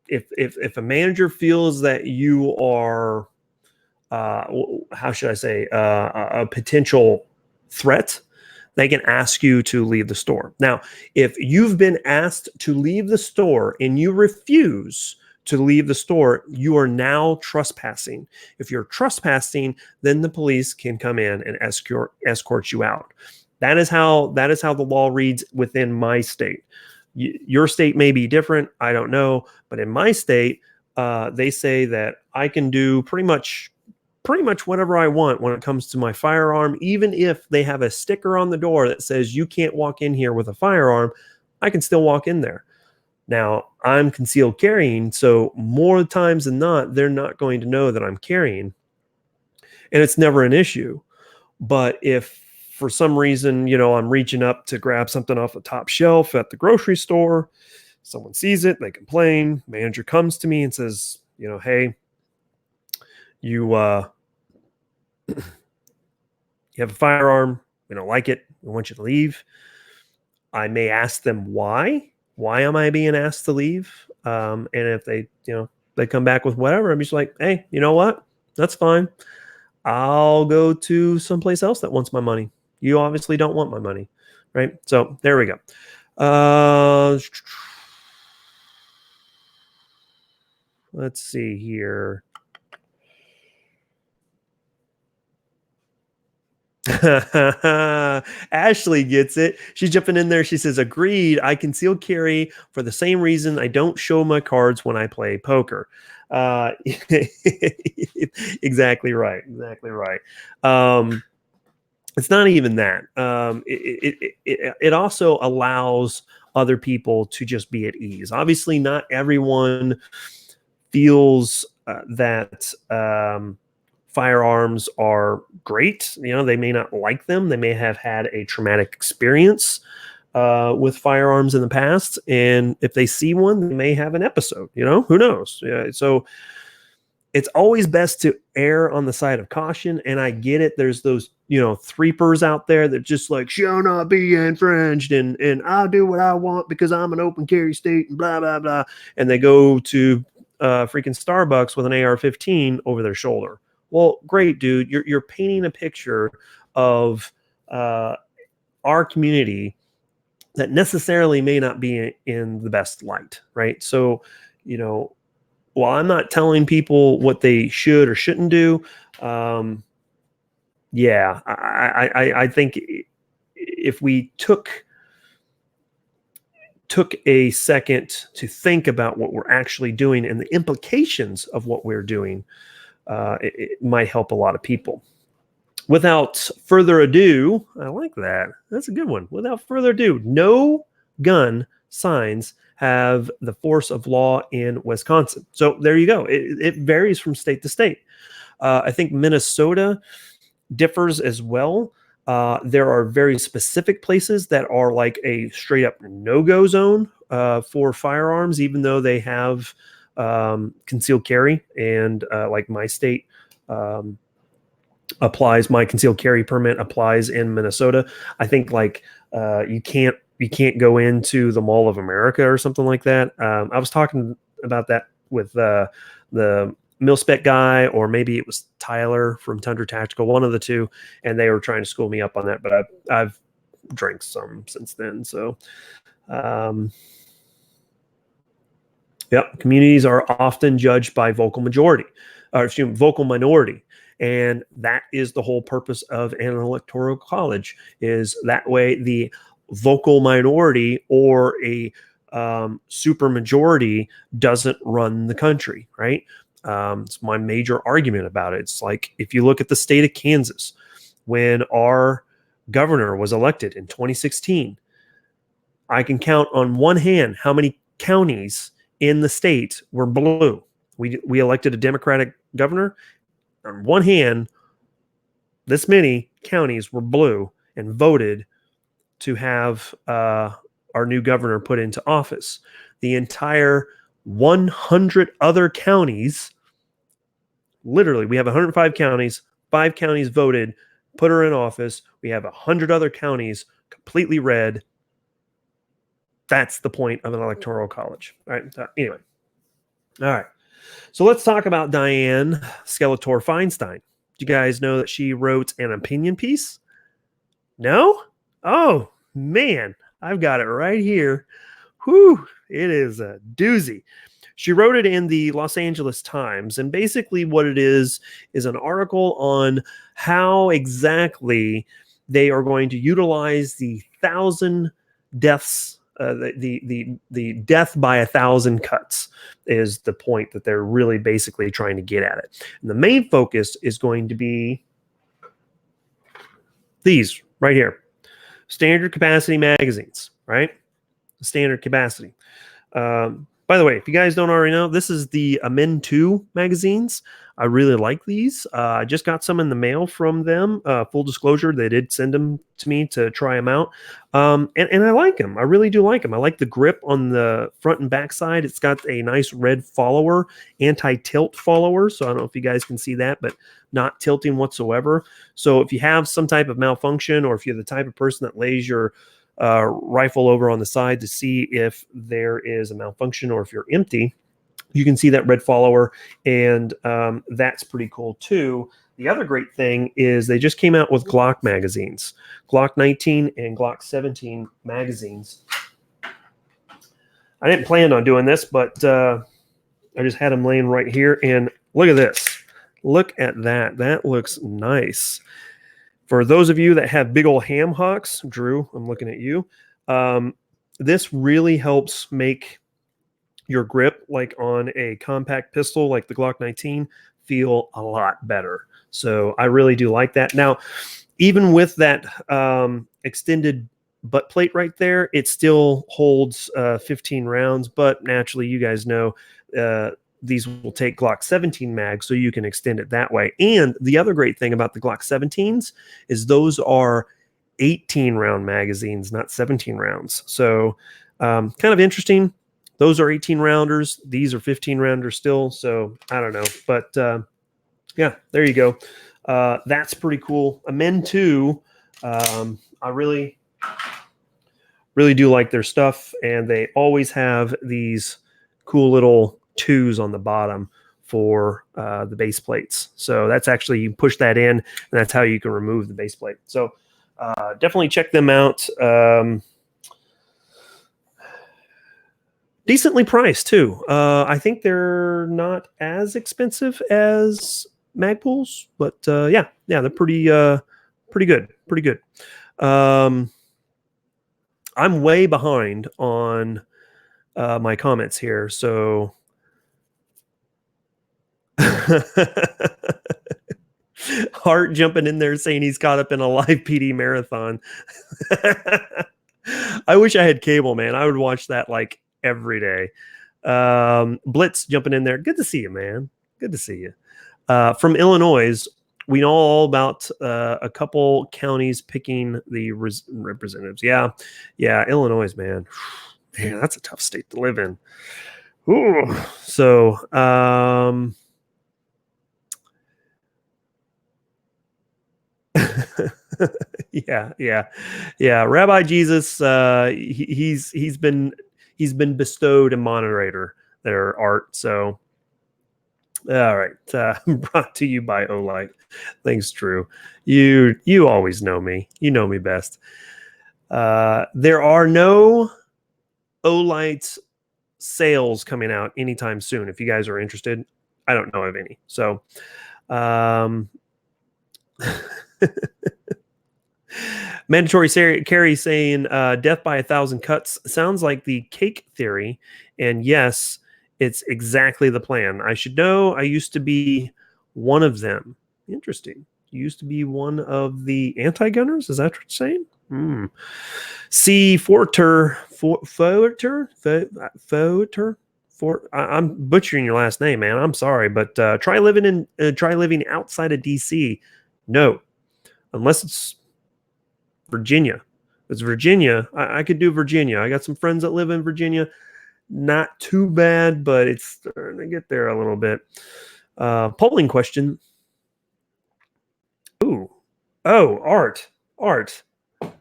if a manager feels that you are, how should I say, a potential threat, they can ask you to leave the store. Now, if you've been asked to leave the store and you refuse to leave the store, you are now trespassing. If you're trespassing, then the police can come in and escort you out. That is how the law reads within my state. Your state may be different. I don't know, but in my state, they say that I can do pretty much whatever I want when it comes to my firearm. Even if they have a sticker on the door that says you can't walk in here with a firearm, I can still walk in there. Now, I'm concealed carrying, so more times than not, they're not going to know that I'm carrying, and it's never an issue. But if for some reason, I'm reaching up to grab something off the top shelf at the grocery store, someone sees it, they complain, manager comes to me and says, hey, you you have a firearm, we don't like it, we want you to leave. I may ask them why am I being asked to leave? And if they come back with whatever, I'm just like, hey, you know what? That's fine. I'll go to someplace else that wants my money. You obviously don't want my money, right? So there we go. Let's see here. Ashley gets it. She's jumping in there. She says, agreed. I conceal carry for the same reason I don't show my cards when I play poker. Exactly right. Exactly right. It's not even that. It also allows other people to just be at ease. Obviously, not everyone feels that firearms are great. They may not like them. They may have had a traumatic experience with firearms in the past. And if they see one, they may have an episode, who knows? Yeah, so it's always best to err on the side of caution. And I get it. There's those, threepers out there that just like, shall not be infringed. And I'll do what I want because I'm an open carry state and blah, blah, blah. And they go to freaking Starbucks with an AR-15 over their shoulder. Well, great, dude. You're painting a picture of our community that necessarily may not be in the best light, right? So, while I'm not telling people what they should or shouldn't do, yeah, I think if we took a second to think about what we're actually doing and the implications of what we're doing, it might help a lot of people. Without further ado, I like that. That's a good one. Without further ado, no gun signs have the force of law in Wisconsin. So there you go. It varies from state to state. I think Minnesota differs as well. There are very specific places that are like a straight up no-go zone for firearms, even though they have concealed carry. And like my state applies, my concealed carry permit applies in Minnesota. I think like you can't go into the Mall of America or something like that. I was talking about that with the Mil-Spec guy, or maybe it was Tyler from Tundra Tactical, one of the two, and they were trying to school me up on that, but I've drank some since then. So communities are often judged by vocal minority. And that is the whole purpose of an electoral college, is that way the vocal minority or a super majority doesn't run the country, right? It's my major argument about it. It's like, if you look at the state of Kansas, when our governor was elected in 2016, I can count on one hand how many counties in the state were blue. We elected a Democratic governor. On one hand, this many counties were blue and voted to have our new governor put into office. The entire 100 other counties, literally, we have 105 counties, 5 counties voted put her in office. We have 100 other counties completely red. That's the point of an electoral college. All right. Anyway. All right. So let's talk about Dianne Skeletor Feinstein. Do you guys know that she wrote an opinion piece? No? Oh, man. I've got it right here. Whew. It is a doozy. She wrote it in the Los Angeles Times. And basically what it is an article on how exactly they are going to utilize the 1,000 deaths, the death by 1,000 cuts is the point that they're really basically trying to get at it. And the main focus is going to be these right here. Standard capacity magazines, right? Standard capacity. By the way, if you guys don't already know, this is the Amend 2 magazines. I really like these. I just got some in the mail from them. Full disclosure, they did send them to me to try them out. And I like them. I really do like them. I like the grip on the front and back side. It's got a nice red follower, anti-tilt follower. So I don't know if you guys can see that, but not tilting whatsoever. So if you have some type of malfunction, or if you're the type of person that lays your rifle over on the side to see if there is a malfunction or if you're empty, you can see that red follower, and that's pretty cool too. The other great thing is they just came out with Glock magazines, Glock 19 and Glock 17 magazines. I didn't plan on doing this, but I just had them laying right here, and look at this. Look at that. That looks nice. For those of you that have big old ham hocks, Drew, I'm looking at you. This really helps make your grip, like on a compact pistol like the Glock 19, feel a lot better. So I really do like that. Now, even with that extended butt plate right there, it still holds 15 rounds. But naturally, you guys know these will take Glock 17 mags, so you can extend it that way. And the other great thing about the Glock 17s is those are 18 round magazines, not 17 rounds. So kind of interesting. Those are 18 rounders. These are 15 rounders still. So I don't know, but yeah, there you go. That's pretty cool. Amend 2. I really do like their stuff, and they always have these cool little 2s on the bottom for the base plates. So that's actually, you push that in, and that's how you can remove the base plate. So definitely check them out. Decently priced too. I think they're not as expensive as Magpools, but yeah, they're pretty good. I'm way behind on my comments here, so Hart jumping in there saying he's caught up in a live PD marathon. I wish I had cable, man. I would watch that like every day. Blitz jumping in there. Good to see you, man. Good to see you. From Illinois, we know all about a couple counties picking the representatives. Yeah, Illinois, man. Man, that's a tough state to live in. Ooh. So, yeah. Rabbi Jesus, he's been bestowed a moderator there, Art. So, all right. Brought to you by Olight. Thanks, Drew. You always know me. You know me best. There are no Olight sales coming out anytime soon. If you guys are interested, I don't know of any. So, mandatory carry saying death by 1,000 cuts sounds like the cake theory, and yes, it's exactly the plan. I should know. I used to be one of them. Interesting. You used to be one of the anti-gunners. Is that what you're saying? C. Forter. I'm butchering your last name, man. I'm sorry, but try living outside of DC. No, unless it's Virginia. If it's Virginia, I could do Virginia. I got some friends that live in Virginia. Not too bad, but it's starting to get there a little bit. Polling question. Ooh. Oh, art.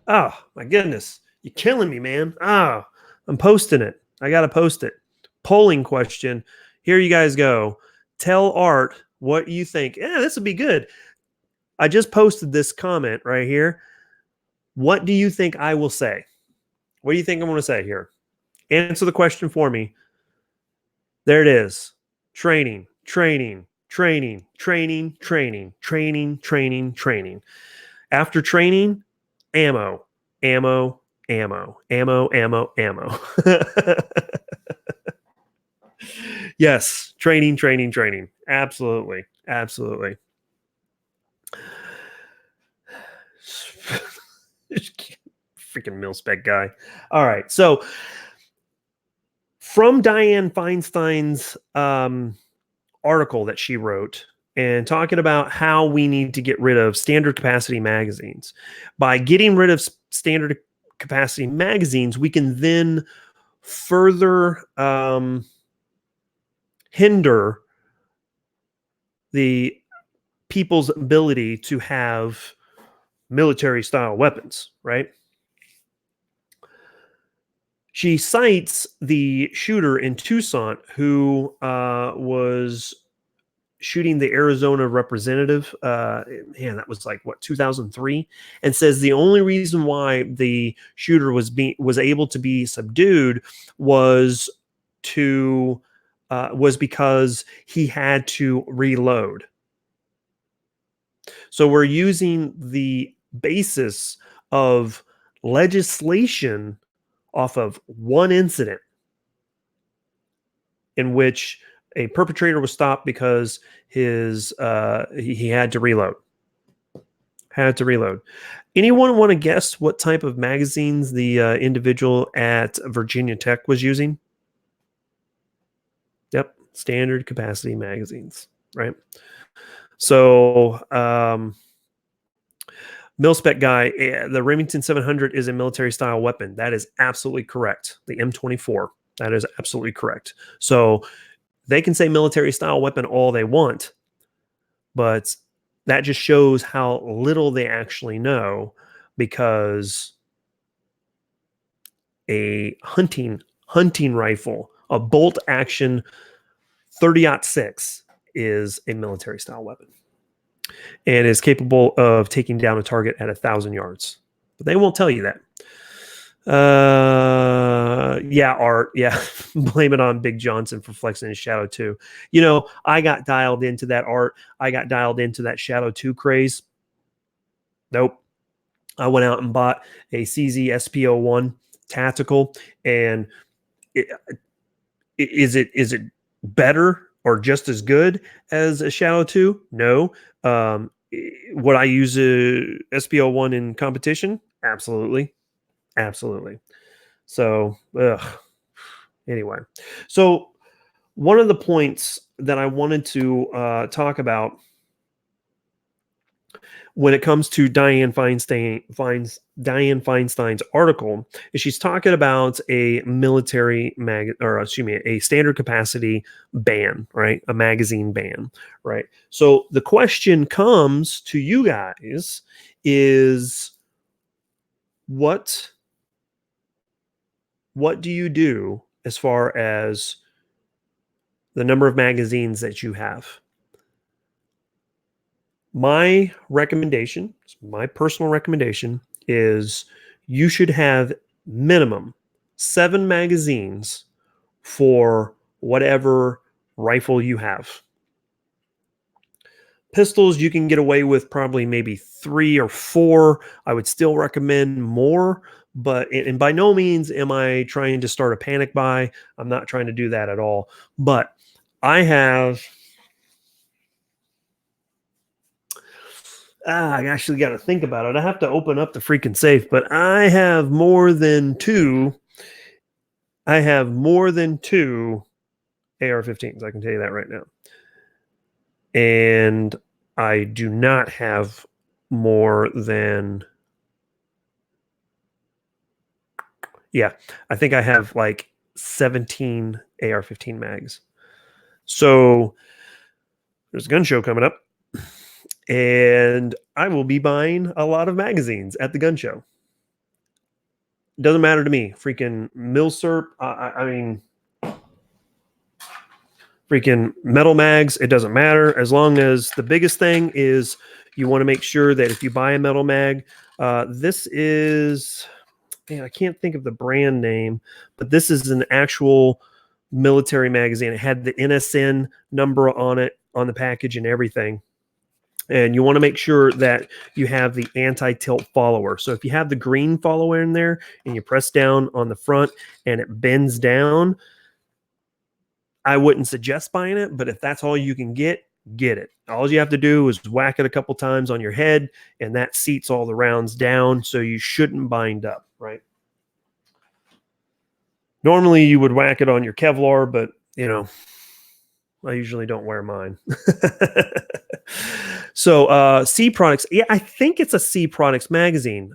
Oh, my goodness. You're killing me, man. Oh, I'm posting it. I got to post it. Polling question. Here you guys go. Tell Art what you think. Yeah, this would be good. I just posted this comment right here. What do you think I will say? What do you think I'm going to say here? Answer the question for me. There it is. Training. After training, ammo. Yes, training. Absolutely. Freaking mil-spec guy. All right. So from Dianne Feinstein's article that she wrote and talking about how we need to get rid of standard capacity magazines. By getting rid of standard capacity magazines, we can then further hinder the people's ability to have military style weapons, right? She cites the shooter in Tucson who was shooting the Arizona representative. Man, that was like what, 2003, and says the only reason why the shooter was able to be subdued was because he had to reload. So we're using the basis of legislation off of one incident in which a perpetrator was stopped because he had to reload. Anyone want to guess what type of magazines the individual at Virginia Tech was using? Yep, standard capacity magazines, right? So mil-spec guy, the Remington 700 is a military style weapon. That is absolutely correct. The M24, that is absolutely correct. So they can say military style weapon all they want, but that just shows how little they actually know, because a hunting rifle, a bolt action 30-06 is a military style weapon and is capable of taking down a target at 1,000 yards. But they won't tell you that. Art. Yeah. Blame it on Big Johnson for flexing his Shadow 2. You know, I got dialed into that Art. I got dialed into that Shadow 2 craze. Nope. I went out and bought a CZ SP01 tactical. And is it better or just as good as a Shadow 2? No. Would I use a SP01 in competition? Absolutely. So, anyway. So one of the points that I wanted to talk about when it comes to Dianne Feinstein's article is she's talking about a a standard capacity ban, right? A magazine ban, right? So the question comes to you guys is what do you do as far as the number of magazines that you have? My personal recommendation is you should have minimum 7 magazines for whatever rifle you have. Pistols, you can get away with probably maybe 3 or 4. I would still recommend more, and by no means am I trying to start a panic buy. I'm not trying to do that at all. But I actually got to think about it. I have to open up the freaking safe, but I have more than 2. I have more than 2 AR-15s. I can tell you that right now. And I do not have more than, I think I have like 17 AR-15 mags. So there's a gun show coming up, and I will be buying a lot of magazines at the gun show. Doesn't matter to me. Freaking Milsurp. I mean, freaking metal mags. It doesn't matter, as long as the biggest thing is you want to make sure that if you buy a metal mag, this is, man, I can't think of the brand name, but this is an actual military magazine. It had the NSN number on it, on the package and everything. And you want to make sure that you have the anti-tilt follower. So if you have the green follower in there and you press down on the front and it bends down, I wouldn't suggest buying it, but if that's all you can get it. All you have to do is whack it a couple times on your head, and that seats all the rounds down, so you shouldn't bind up, right? Normally you would whack it on your Kevlar, but I usually don't wear mine. So C Products, yeah, I think it's a C Products magazine.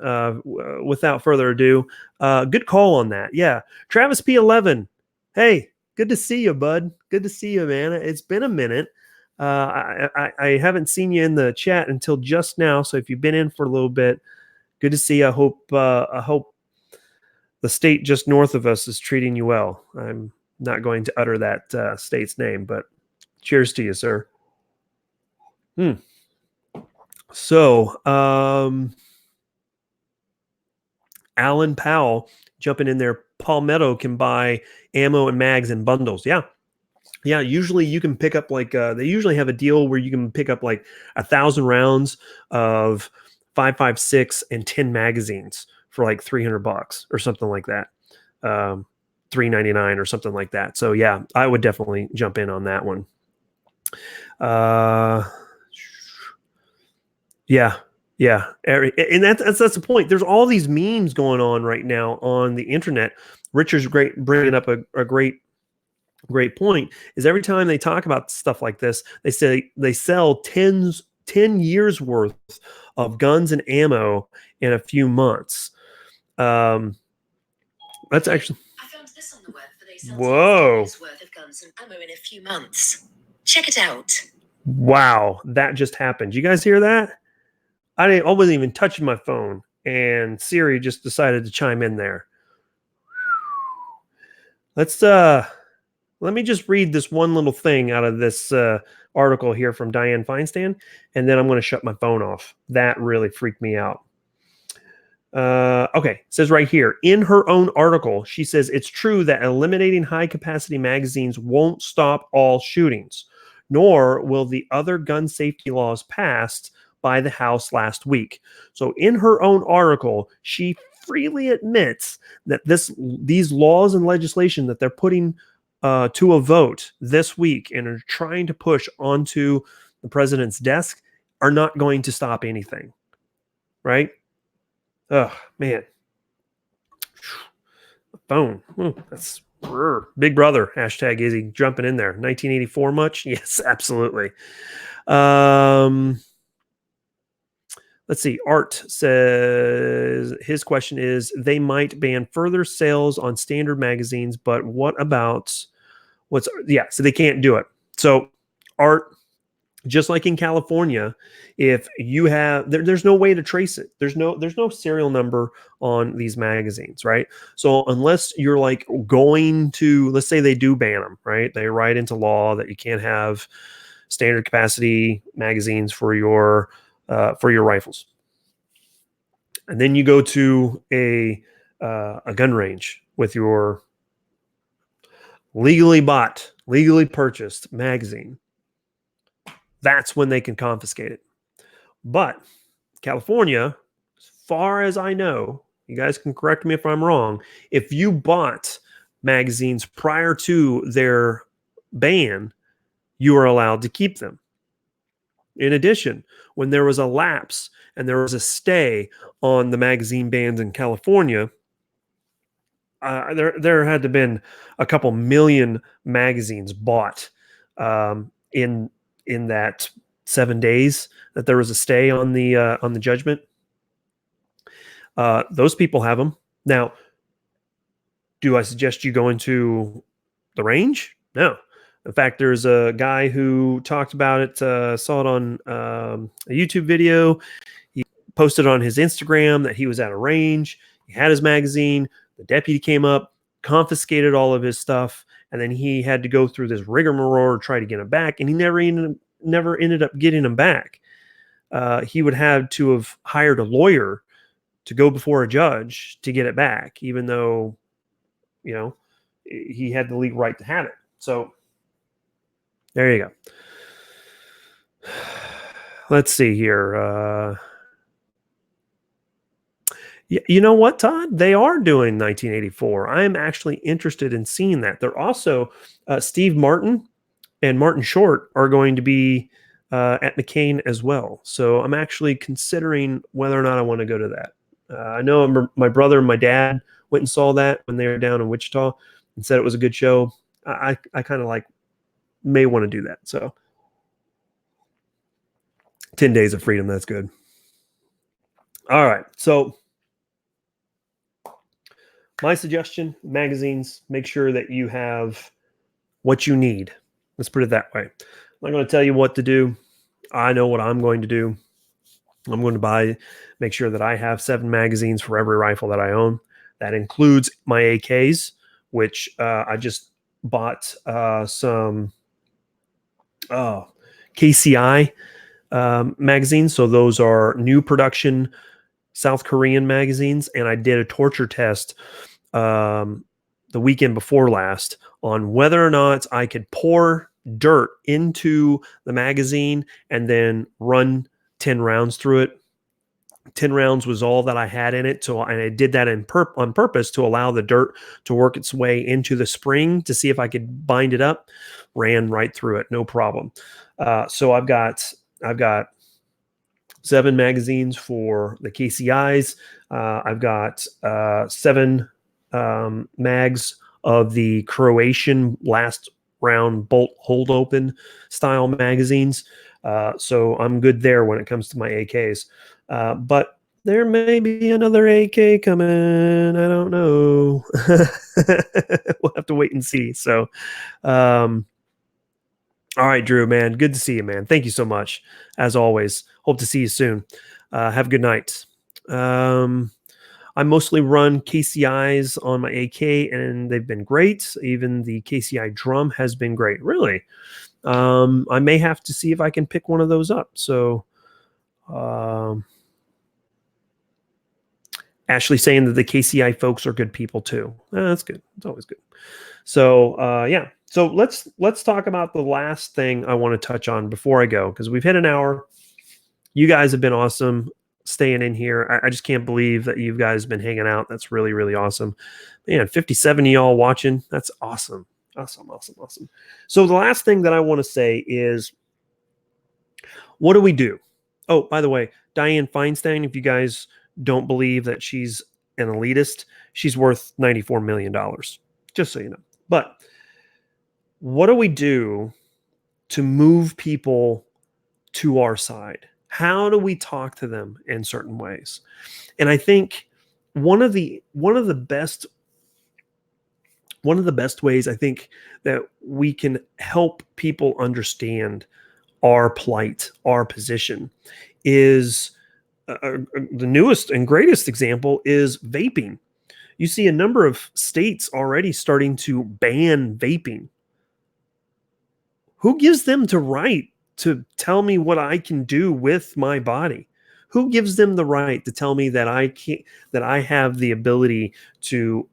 Without further ado, good call on that. Yeah, Travis P11. Hey, good to see you, bud. Good to see you, man. It's been a minute. I haven't seen you in the chat until just now. So if you've been in for a little bit, good to see you. I hope the state just north of us is treating you well. I'm not going to utter that state's name, but cheers to you, sir. So, Alan Powell jumping in there. Palmetto can buy ammo and mags in bundles. Yeah. Usually you can pick up they usually have a deal where you can pick up like 1,000 rounds of 5.56 and 10 magazines for like $300 or something like that. $3.99 or something like that. So yeah, I would definitely jump in on that one. Yeah. And that's the point. There's all these memes going on right now on the internet. Richard's bringing up a great point. Is every time they talk about stuff like this, they say they sell 10 years worth of guns and ammo in a few months. That's actually. I found this on the web, for they sell Whoa. 10 years worth of guns and ammo in a few months. Check it out. Wow, that just happened. You guys hear that? I wasn't even touching my phone, and Siri just decided to chime in there. Let me just read this one little thing out of this article here from Dianne Feinstein, and then I'm going to shut my phone off. That really freaked me out. Okay, it says right here, in her own article, she says it's true that eliminating high-capacity magazines won't stop all shootings, nor will the other gun safety laws passed by the House last week. So in her own article, she freely admits that these laws and legislation that they're putting to a vote this week and are trying to push onto the president's desk are not going to stop anything, right? Oh, man. Phone. That's Big Brother, hashtag Izzy, jumping in there. 1984 much? Yes, absolutely. Let's see. Art says his question is, they might ban further sales on standard magazines, but what about so they can't do it. So Art, just like in California, if you have there's no way to trace it. There's no serial number on these magazines, right? So unless you're like going to, let's say they do ban them, right? They write into law that you can't have standard capacity magazines for your rifles. And then you go to a gun range with your legally bought, legally purchased magazine. That's when they can confiscate it. But California, as far as I know, you guys can correct me if I'm wrong, if you bought magazines prior to their ban, you are allowed to keep them. In addition, when there was a lapse and there was a stay on the magazine bans in California, there had to have been a couple million magazines bought in that 7 days that there was a stay on the judgment. Those people have them. Now, do I suggest you go into the range? No. In fact, there's a guy who talked about it, saw it on a YouTube video. He posted on his Instagram that he was at a range. He had his magazine. The deputy came up, confiscated all of his stuff, and then he had to go through this rigmarole to try to get him back, and he never ended up getting him back. He would have to have hired a lawyer to go before a judge to get it back, even though, you know, he had the legal right to have it. So there you go. Let's see here. You know what, Todd? They are doing 1984. I am actually interested in seeing that. They're also Steve Martin and Martin Short are going to be at McCain as well. So I'm actually considering whether or not I want to go to that. I know my brother and my dad went and saw that when they were down in Wichita and said it was a good show. I kind of like may want to do that. So 10 Days of Freedom, that's good. All right. So my suggestion, magazines, make sure that you have what you need. Let's put it that way. I'm not going to tell you what to do. I know what I'm going to do. I'm going to make sure that I have 7 magazines for every rifle that I own. That includes my AKs, which I just bought some KC&C magazines. So those are new production South Korean magazines. And I did a torture test the weekend before last on whether or not I could pour dirt into the magazine and then run 10 rounds through it. 10 rounds was all that I had in it. So, and I did that on purpose to allow the dirt to work its way into the spring to see if I could bind it up. Ran right through it, no problem. So I've got 7 magazines for the KCIs. I've got 7 mags of the Croatian last round bolt hold open style magazines. So I'm good there when it comes to my AKs. But there may be another AK coming. I don't know. We'll have to wait and see. So, all right, Drew, man. Good to see you, man. Thank you so much. As always, hope to see you soon. Have a good night. I mostly run KCIs on my AK, and they've been great. Even the KCI drum has been great. Really. I may have to see if I can pick one of those up. So, Ashley saying that the KCI folks are good people too. That's good. It's always good. So, yeah. So let's talk about the last thing I want to touch on before I go, because we've hit an hour. You guys have been awesome staying in here. I just can't believe that you guys have been hanging out. That's really, really awesome. Man, 57 of y'all watching. That's awesome. Awesome. So the last thing that I want to say is, what do we do? Oh, by the way, Dianne Feinstein, if you guys don't believe that she's an elitist, she's worth $94 million, just so you know. But what do we do to move people to our side? How do we talk to them in certain ways? And I think one of the best ways I think that we can help people understand our plight, our position, is the newest and greatest example is vaping. You see a number of states already starting to ban vaping. Who gives them the right to tell me what I can do with my body? Who gives them the right to tell me that I have the ability to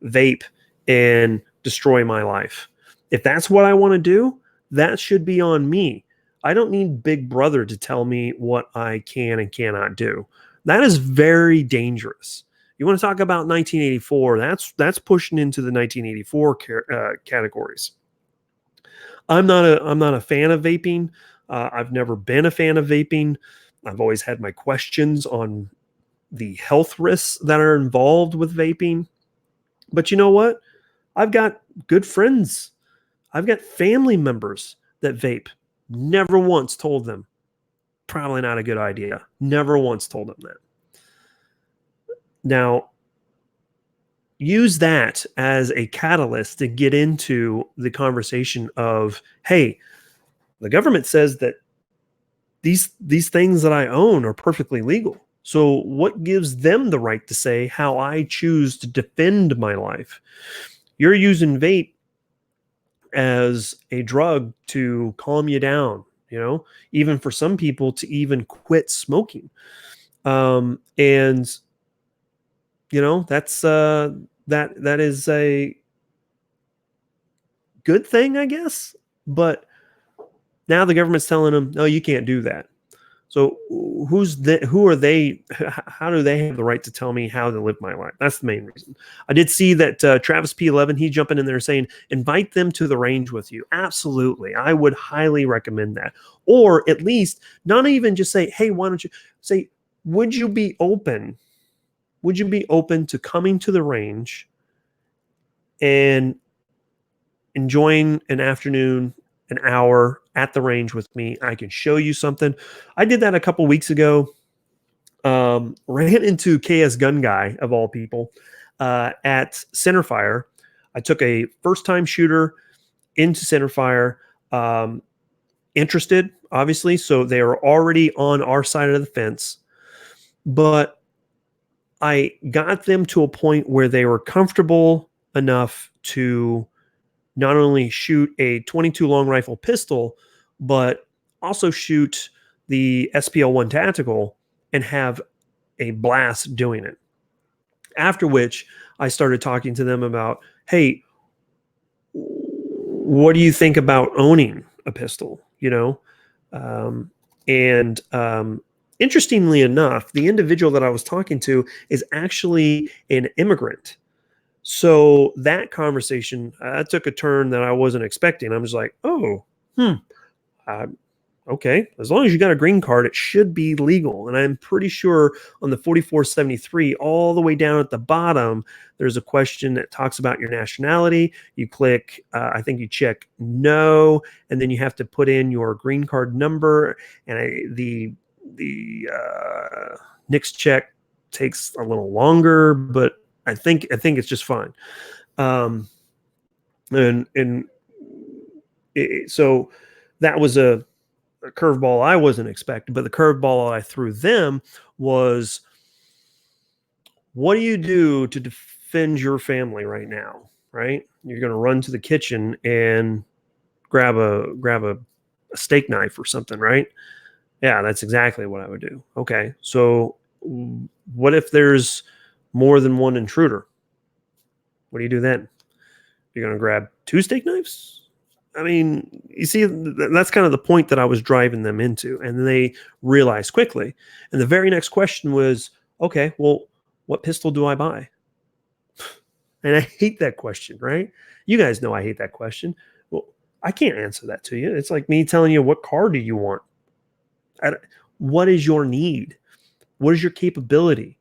vape and destroy my life? If that's what I want to do, that should be on me. I don't need Big Brother to tell me what I can and cannot do. That is very dangerous. You want to talk about 1984? That's pushing into the 1984 categories. I'm not a fan of vaping. I've never been a fan of vaping. I've always had my questions on the health risks that are involved with vaping. But you know what? I've got good friends. I've got family members that vape. Never once told them, probably not a good idea. Never once told them that. Now, use that as a catalyst to get into the conversation of, hey, the government says that these things that I own are perfectly legal. So what gives them the right to say how I choose to defend my life? You're using vape as a drug to calm you down, even for some people to even quit smoking. And that's that is a good thing, I guess. But now the government's telling them, no, you can't do that. So who are they? How do they have the right to tell me how to live my life? That's the main reason. I did see that Travis P11, he's jumping in there saying, invite them to the range with you. Absolutely. I would highly recommend that. Or at least not even just say, hey, why don't you say, would you be open? Would you be open to coming to the range and enjoying an afternoon, an hour at the range with me? I can show you something. I did that a couple weeks ago. Ran into KS Gun Guy, of all people, at Centerfire. I took a first-time shooter into Centerfire, interested, obviously, so they were already on our side of the fence. But I got them to a point where they were comfortable enough to not only shoot a 22 long rifle pistol, but also shoot the SPL-1 tactical and have a blast doing it. After which I started talking to them about, hey, what do you think about owning a pistol? Interestingly enough, the individual that I was talking to is actually an immigrant. So that conversation took a turn that I wasn't expecting. I was like, oh, okay. As long as you got a green card, it should be legal. And I'm pretty sure on the 4473, all the way down at the bottom, there's a question that talks about your nationality. You click, I think you check no, and then you have to put in your green card number. And the NICS check takes a little longer, but I think it's just fine. So that was a curveball I wasn't expecting, but the curveball I threw them was, what do you do to defend your family right now? Right? You're going to run to the kitchen and grab a steak knife or something, right? Yeah, that's exactly what I would do. Okay, so what if there's more than one intruder? What do you do then? You're going to grab two steak knives? I mean, you see, that's kind of the point that I was driving them into. And then they realized quickly. And the very next question was, okay, well, what pistol do I buy? And I hate that question, right? You guys know I hate that question. Well, I can't answer that to you. It's like me telling you, what car do you want? What is your need? What is your capability?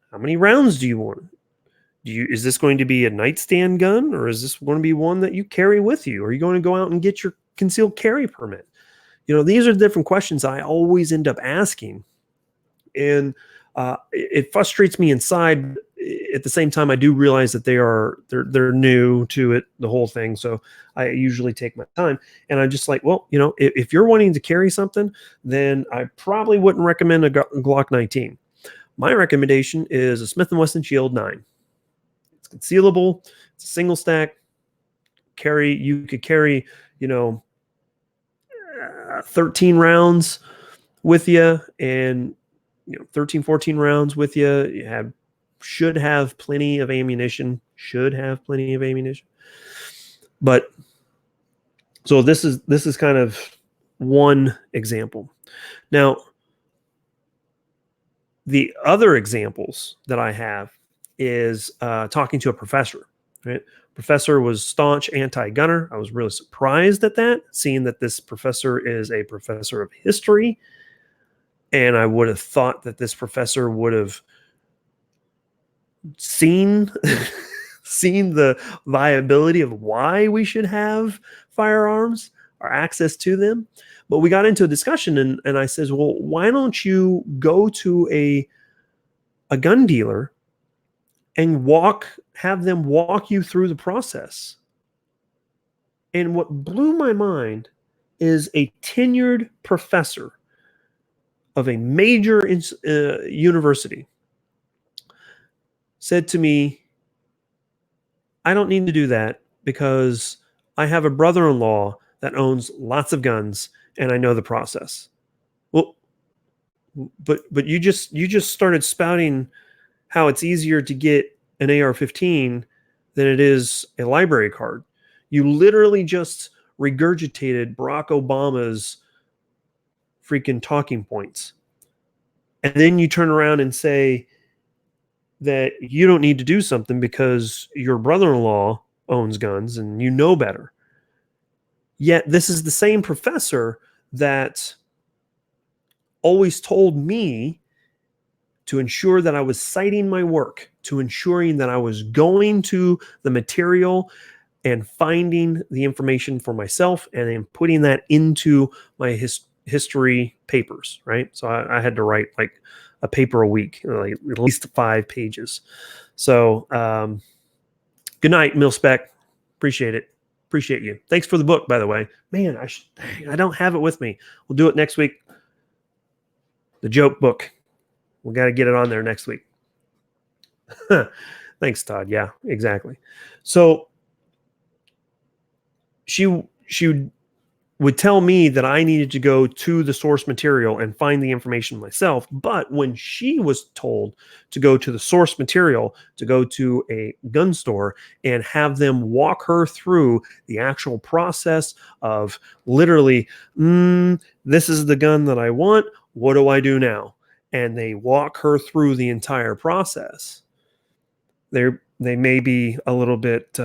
How many rounds do you want? Is this going to be a nightstand gun, or is this going to be one that you carry with you? Are you going to go out and get your concealed carry permit? These are the different questions I always end up asking. And it frustrates me inside. At the same time, I do realize that they're new to it, the whole thing. So I usually take my time, and I'm just like, well, if you're wanting to carry something, then I probably wouldn't recommend a Glock 19. My recommendation is a Smith & Wesson Shield 9. It's concealable. It's a single stack. You could carry, 13 rounds with you, and 13, 14 rounds with you. You should have plenty of ammunition. But so this is kind of one example. Now, the other examples that I have is talking to a professor. Right? Professor was staunch anti-gunner. I was really surprised at that, seeing that this professor is a professor of history. And I would have thought that this professor would have seen the viability of why we should have firearms or access to them. But we got into a discussion, and I says, well, why don't you go to a gun dealer and have them walk you through the process. And what blew my mind is a tenured professor of a major university said to me, I don't need to do that because I have a brother-in-law that owns lots of guns and I know the process. Well, but you just started spouting how it's easier to get an AR-15 than it is a library card. You literally just regurgitated Barack Obama's freaking talking points. And then you turn around and say that you don't need to do something because your brother-in-law owns guns and you know better. Yet this is the same professor that always told me to ensure that I was citing my work, to ensuring that I was going to the material and finding the information for myself and then putting that into my history papers, right? So I had to write like a paper a week, like at least 5 pages. So good night, Milspec. Appreciate it. Appreciate you. Thanks for the book, by the way. Man, I don't have it with me. We'll do it next week. The joke book. We got to get it on there next week. Thanks, Todd. Yeah, exactly. So she would tell me that I needed to go to the source material and find the information myself. But when she was told to go to the source material, to go to a gun store and have them walk her through the actual process of literally, this is the gun that I want. What do I do now? And they walk her through the entire process. They may be a little bit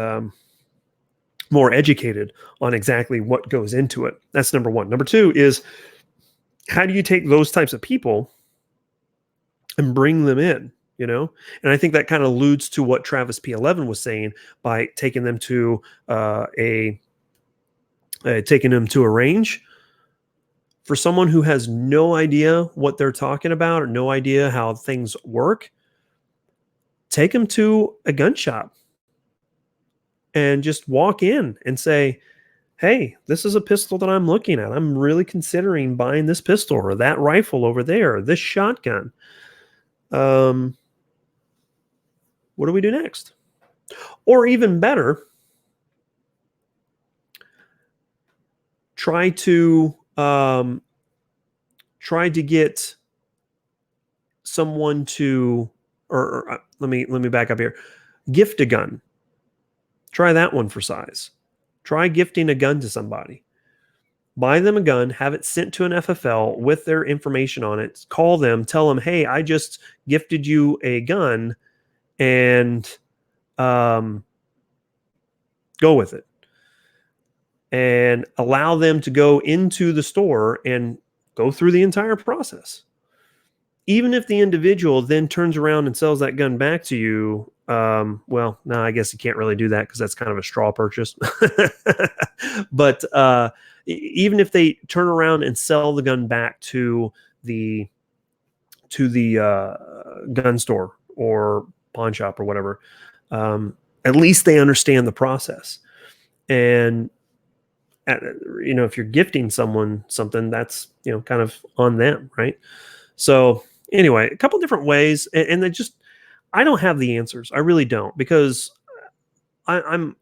more educated on exactly what goes into it. That's number one. Number two is, how do you take those types of people and bring them in? You know, and I think that kind of alludes to what Travis P11 was saying by taking them to a range. For someone who has no idea what they're talking about or no idea how things work, take them to a gun shop and just walk in and say, hey, this is a pistol that I'm looking at. I'm really considering buying this pistol or that rifle over there, or this shotgun. What do we do next? Or even better, try to get someone to, or let me back up here. Gift a gun. Try that one for size. Try gifting a gun to somebody. Buy them a gun, have it sent to an FFL with their information on it. Call them, tell them, hey, I just gifted you a gun, and go with it. And allow them to go into the store and go through the entire process. Even if the individual then turns around and sells that gun back to you, well, no, I guess you can't really do that because that's kind of a straw purchase. But even if they turn around and sell the gun back to the gun store or pawn shop or whatever, at least they understand the process. And if you're gifting someone something, that's kind of on them, right? So anyway, a couple different ways, and they just, I don't have the answers. I really don't, because I'm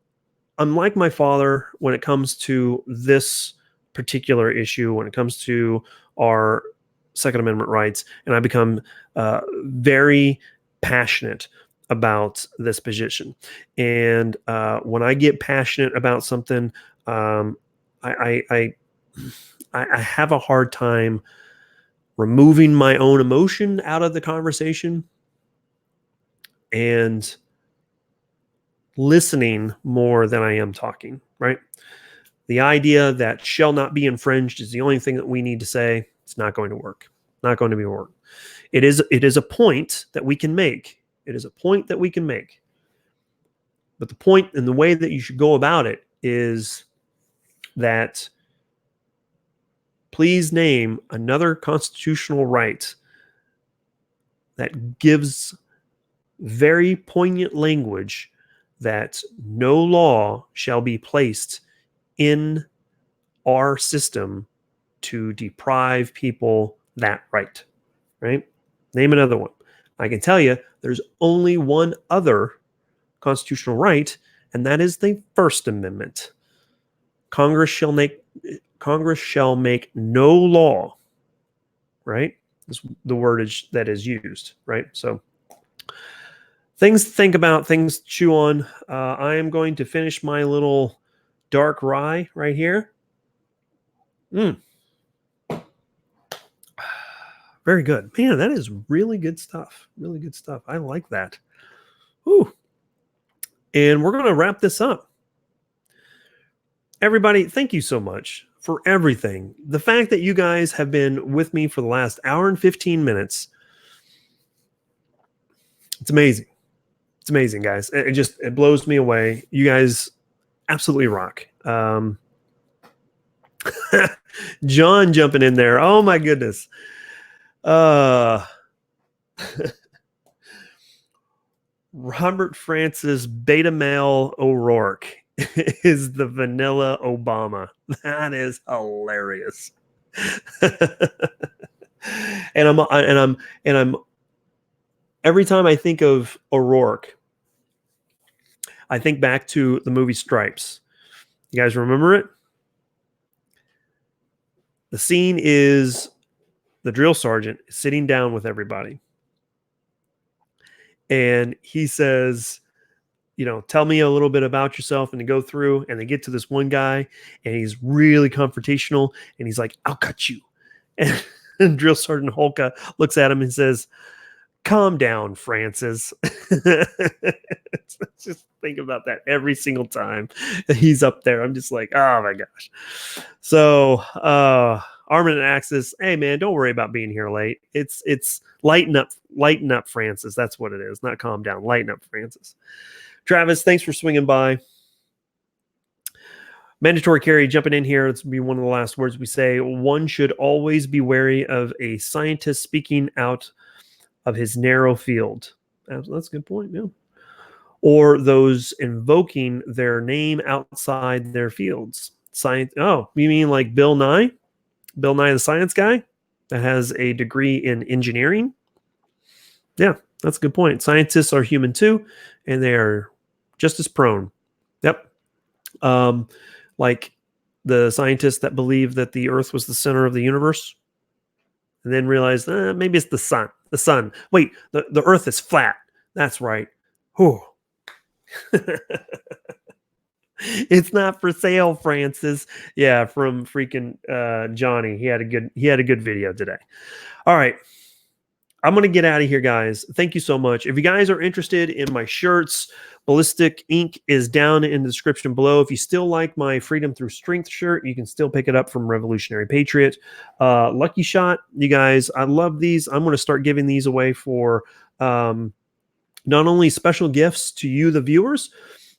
like my father when it comes to this particular issue, when it comes to our Second Amendment rights, and I become very passionate about this position. And when I get passionate about something, I have a hard time removing my own emotion out of the conversation and listening more than I am talking, right? The idea that shall not be infringed is the only thing that we need to say. It's not going to work. Not going to be work. It is a point that we can make. It is a point that we can make. But the point and the way that you should go about it is that please name another constitutional right that gives very poignant language that no law shall be placed in our system to deprive people that right, right? Name another one. I can tell you there's only one other constitutional right, and that is the First Amendment. Congress shall make no law, right? Is the word that is used, right? So things to think about, things to chew on. I am going to finish my little dark rye right here. Very good. Man, that is really good stuff. Really good stuff. I like that. Whew. And we're going to wrap this up. Everybody, thank you so much for everything. The fact that you guys have been with me for the last hour and 15 minutes, it's amazing. It's amazing, guys. It blows me away. You guys absolutely rock. John jumping in there. Oh my goodness. Robert Francis Beta Male O'Rourke is the vanilla Obama. That is hilarious. and I'm every time I think of O'Rourke, I think back to the movie Stripes. You guys remember it? The scene is the drill sergeant sitting down with everybody. And he says, tell me a little bit about yourself, and to go through, and they get to this one guy, and he's really confrontational, and he's like, I'll cut you. And Drill Sergeant Holka looks at him and says, calm down, Francis. Just think about that every single time he's up there. I'm just like, oh my gosh. So Armin and Axis, hey man, don't worry about being here late. It's lighten up, Francis. That's what it is. Not calm down. Lighten up, Francis. Travis, thanks for swinging by. Mandatory carry jumping in here. This will be one of the last words we say. One should always be wary of a scientist speaking out of his narrow field. That's a good point. Yeah. Or those invoking their name outside their fields. Science. Oh, you mean like Bill Nye? Bill Nye the Science Guy that has a degree in engineering? Yeah, that's a good point. Scientists are human too, and they are just as prone. Yep. Like the scientists that believe that the Earth was the center of the universe, and then realized maybe it's the sun. The sun. Wait, the Earth is flat. That's right. Whew. It's not for sale, Francis. Yeah, from freaking Johnny. He had a good video today. All right. I'm going to get out of here, guys. Thank you so much. If you guys are interested in my shirts, Ballistic Ink is down in the description below. If you still like my Freedom Through Strength shirt, you can still pick it up from Revolutionary Patriot. Lucky Shot, you guys, I love these. I'm going to start giving these away for not only special gifts to you, the viewers,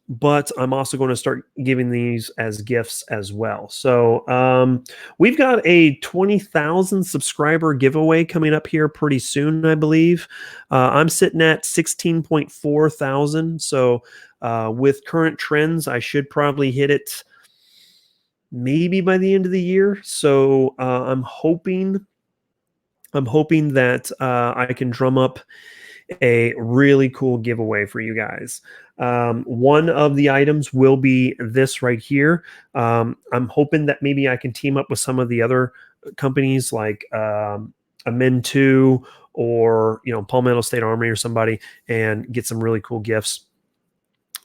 but I'm also going to start giving these as gifts as well. So we've got a 20,000 subscriber giveaway coming up here pretty soon, I believe. I'm sitting at 16.4 thousand. So with current trends, I should probably hit it maybe by the end of the year. So I'm hoping that I can drum up a really cool giveaway for you guys. One of the items will be this right here. I'm hoping that maybe I can team up with some of the other companies like Amen2 or Palmetto State Armory or somebody, and get some really cool gifts.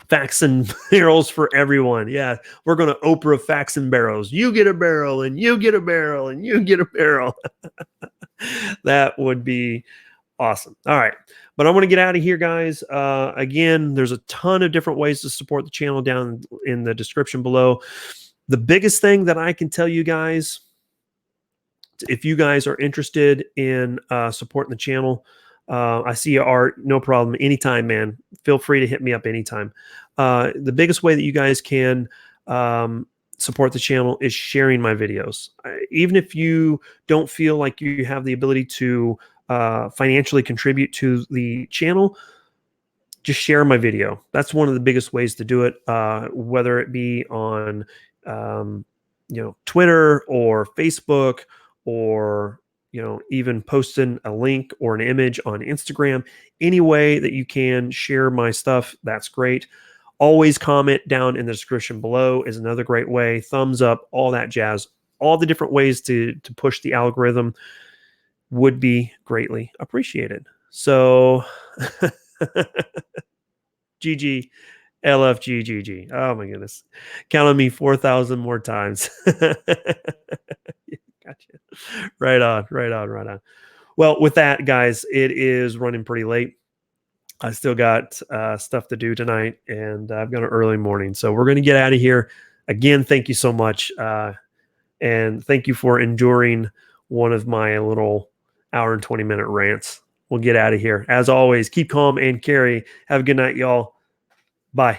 Facts and barrels for everyone. Yeah, we're going to Oprah facts and barrels. You get a barrel, and you get a barrel, and you get a barrel. That would be awesome. All right. But I want to get out of here, guys. Again, there's a ton of different ways to support the channel down in the description below. The biggest thing that I can tell you guys, if you guys are interested in supporting the channel, I see you are, no problem. Anytime, man. Feel free to hit me up anytime. The biggest way that you guys can support the channel is sharing my videos. Even if you don't feel like you have the ability to financially contribute to the channel, just share my video. That's one of the biggest ways to do it, whether it be on Twitter or Facebook, or even posting a link or an image on Instagram. Any way that you can share my stuff, that's great. Always comment down in the description below is another great way. Thumbs up, all that jazz. All the different ways to push the algorithm would be greatly appreciated. So GG, LFG, GG. Oh my goodness. Count on me 4,000 more times. Gotcha. Right on, right on, right on. Well, with that, guys, it is running pretty late. I still got stuff to do tonight, and I've got an early morning. So we're going to get out of here. Again, thank you so much. And thank you for enduring one of my little hour and 20-minute rants. We'll get out of here. As always, keep calm and carry. Have a good night, y'all. Bye.